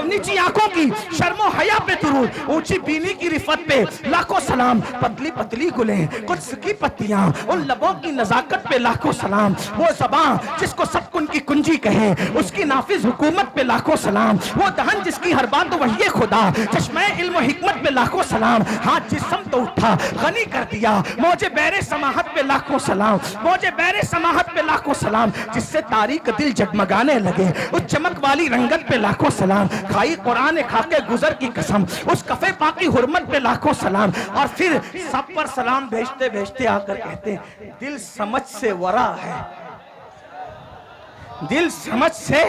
S1: नीची आंखों की शर्मो हया पे दुरूद। ऊंची बीनी की रिफत पे लाखों सलाम। पतली पतली गुलें कुछ की पत्तियां, उन लबों की नजाकत पे लाखों सलाम। वो ज़बान जिसको सब कुन की कुंजी कहे, उसकी नाफिज हुकूमत पे लाखों सलाम। वो दहन जिसकी हर बात वही खुदा, चश्मे इल्म हिकमत पे लाखों सलाम। हाथ जिस्म तो उठा गनी कर दिया, मौजे बैरे समाहत पे लाखों सलाम, मौजे बैरे समाहत पे लाखों सलाम। जिससे तारीक दिल जगमगाने लगे, उस चमक वाली रंगत पे लाखों सलाम। खाई कुरान खाके गुजर की कसम, उस कफे पाकी हुर्मत पे लाखों सलाम। और फिर सब पर सलाम भेजते भेजते आकर कहते दिल समझ से वरा है, दिल समझ से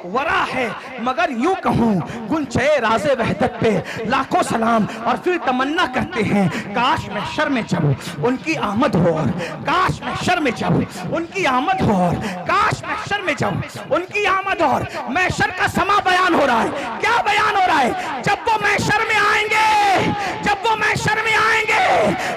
S1: वरा है। मगर यूं कहूं गुंचे राज़े वहदत पे लाखों सलाम। और फिर तमन्ना करते हैं काश महशर में जब उनकी आमद हो, काश महशर में जब उनकी आमद हो, काश महशर में जब उनकी आमद हो। महशर का समा बयान हो रहा है, क्या बयान हो रहा है? जब वो महशर में आएंगे, जब वो महशर में आएंगे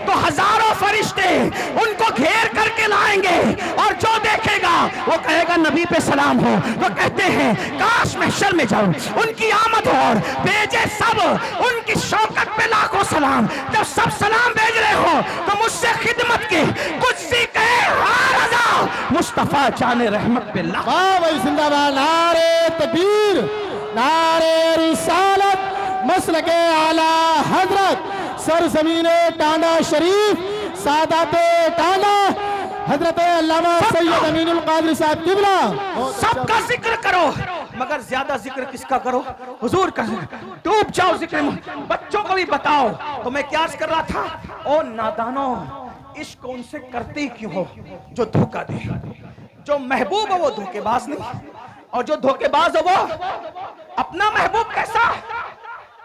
S1: तो हजारों फरिश्ते उनको घेर करके लाएंगे, और जो देखेगा वो कहेगा नबी पे सलाम हो। वो कहते हैं काश महशर में जाऊं उनकी आमद हो, और भेजे सब उनकी शौकत पे लाखों सलाम। जब सब सलाम भेज रहे हो तो मुझसे खिदमत के कुछ सी कहे हाँ रज़ा मुस्तफा जाने रहमत पे लाखों।
S2: वाह भाई जिंदाबाद, नारे तकबीर, नारे रिसालत, मसलके आला हजरत सरजमीने टांडा शरीफ, सादाते टांडा हजरत अल्लामा सैयद अमीनुल कादरी साहब किबला।
S1: सबका जिक्र करो, मगर ज्यादा जिक्र किसका करो? हुजूर का। डूब जाओ जिक्र में, बच्चों को भी बताओ। तो मैं क्या कर रहा था, ओ नादानो इश्क उनसे करते ही क्यों हो जो धोखा दे। जो महबूब है वो धोखेबाज नहीं, और जो धोखेबाज है वो अपना महबूब कैसा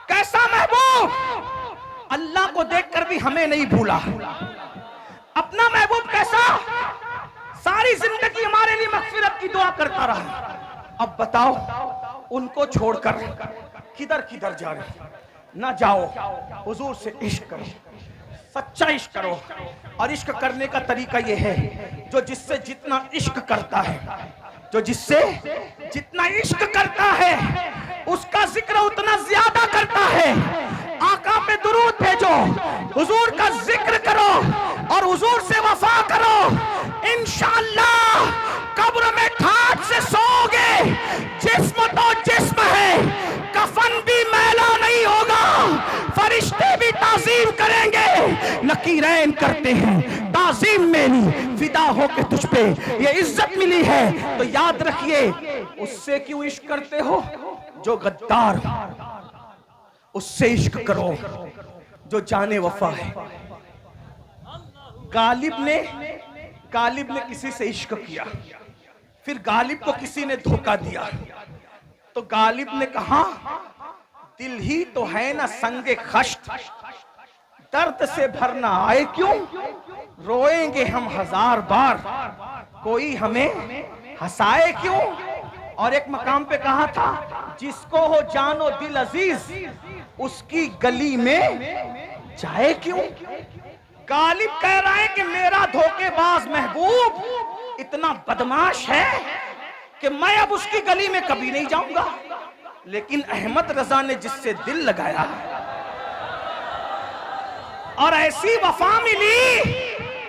S1: कैसा महबूब, अल्लाह को देखकर भी हमें नहीं भूला। अपना महबूब कैसा, सारी जिंदगी हमारे लिए मगफिरत की दुआ करता रहा। अब बताओ उनको छोड़कर किधर किधर जा रहे, ना जाओ, हुजूर से इश्क करो, सच्चा इश्क करो। और इश्क करने का तरीका यह है, जो जिससे जितना इश्क करता है, जो जिससे जितना इश्क करता है उसका जिक्र उतना ज्यादा करता है। आका पे दुरूद भेजो, हुजूर का जिक्र करो और हुजूर से वफा करो। इंशाअल्लाह कब्र में ठाठ से सोओगे, जिस्म तो जिस्म है, कफन भी मैला नहीं होगा, फरिश्ते भी ताज़ीम करेंगे। नकीरैन करते हैं ताज़ीम मेरी, फिदा हो के तुझ पे ये इज्जत मिली है। तो याद रखिए, उससे क्यों इश्क करते हो? जो गद्दार, उससे इश्क करो जो जाने वफा है। गालिब ने किसी से इश्क किया, फिर गालिब को किसी ने धोखा दिया, तो गालिब ने कहा दिल ही तो है ना संगे खश्त, दर्द से भरना आए क्यों, रोएंगे हम हजार बार, कोई हमें हंसाए क्यों। और एक मकाम पे कहा था, जिसको हो जानो दिल अजीज, उसकी गली में जाए क्यों। गालिब कह रहा है कि मेरा धोखेबाज महबूब इतना बदमाश है कि मैं अब उसकी गली में कभी नहीं जाऊंगा। लेकिन अहमद रजा ने जिससे दिल लगाया और ऐसी वफा मिली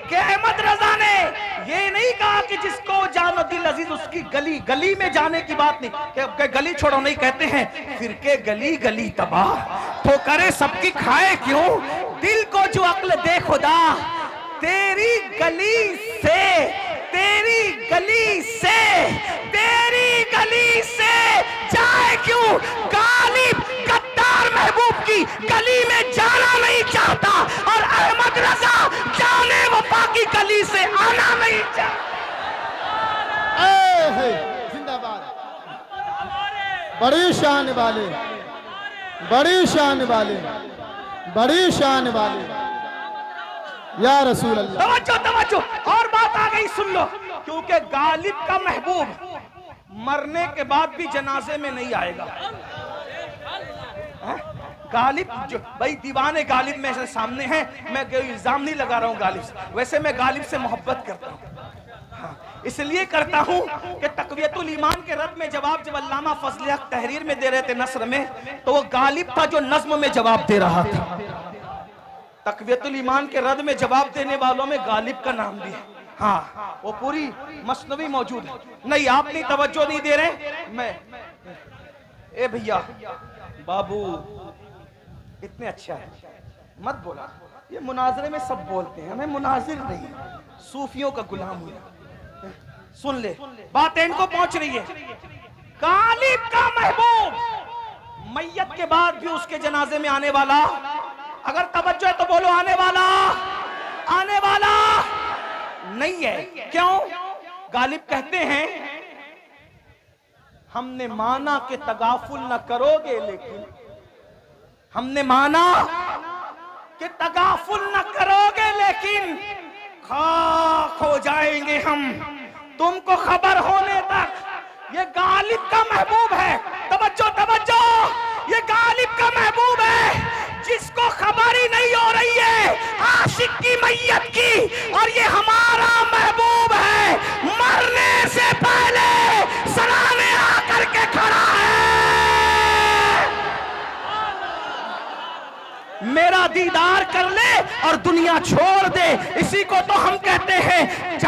S1: कि अहमद रजा ने ये नहीं कहा कि जिसको जानो दिल अजीज उसकी गली, गली में जाने की बात नहीं, कि गली छोड़ो नहीं, कहते हैं फिर के गली गली तबाह, तो करे सबकी खाए क्यों। दिल को जो अक्ल दे खुदा, तेरी गली से, तेरी गली से, तेरी गली से जाए क्यों। गालिब गद्दार महबूब की गली में जाना नहीं चाहता और अहमद रजा जाने वफा की गली से आना नहीं चाहता।
S2: जिंदाबाद। बड़ी शान वाले, बड़ी शान वाले, बड़ी शान वाले, या रसूल अल्लाह।
S1: तवज्जो तवज्जो, और बात आ गई, सुन लो। क्योंकि गालिब का महबूब मरने के बाद भी जनाजे में नहीं आएगा। गालिब जो भाई दीवाने गालिब में से सामने हैं, मैं इल्जाम नहीं लगा रहा हूं गालिब से, वैसे मैं गालिब से मोहब्बत करता हूं। हाँ, इसलिए करता हूं कि तक़वियतुल ईमान के रद में जवाब जब अल्लामा फजल हक तहरीर में दे रहे थे नस्र में, तो वो गालिब था जो नज्म में जवाब दे रहा था। तक़वियतुल ईमान के रद में जवाब देने वालों में गालिब का नाम भी है। हाँ, वो पूरी मसनवी मौजूद है। नहीं, आप नहीं तवज्जो नहीं दे रहे। मैं ए भैया बाबू इतने अच्छा है, मत बोला। ये मुनाजरे में सब बोलते हैं, हमें मुनाजिर नहीं, सूफियों का गुलाम हुआ। सुन ले, बात इनको पहुंच रही है। गालिब का महबूब मैयत के बाद भी उसके जनाजे में आने वाला, अगर तवज्जो है तो बोलो आने वाला, आने वाला नहीं है। क्यों? गालिब कहते हैं हमने माना कि तगाफुल न करोगे, लेकिन हमने माना कि तगाफुल न करोगे, लेकिन खाक हो जाएंगे हम तुमको खबर होने तक। ये गालिब का महबूब है। तवज्जो तवज्जो, ये गालिब का महबूब है जिसको खबर ही नहीं हो रही है आशिक की मैयत की, और ये हमारा महबूब है, मरने से पहले सराहने आकर के खड़ा है। मेरा दीदार कर ले और दुनिया छोड़ दे, इसी को तो हम कहते हैं।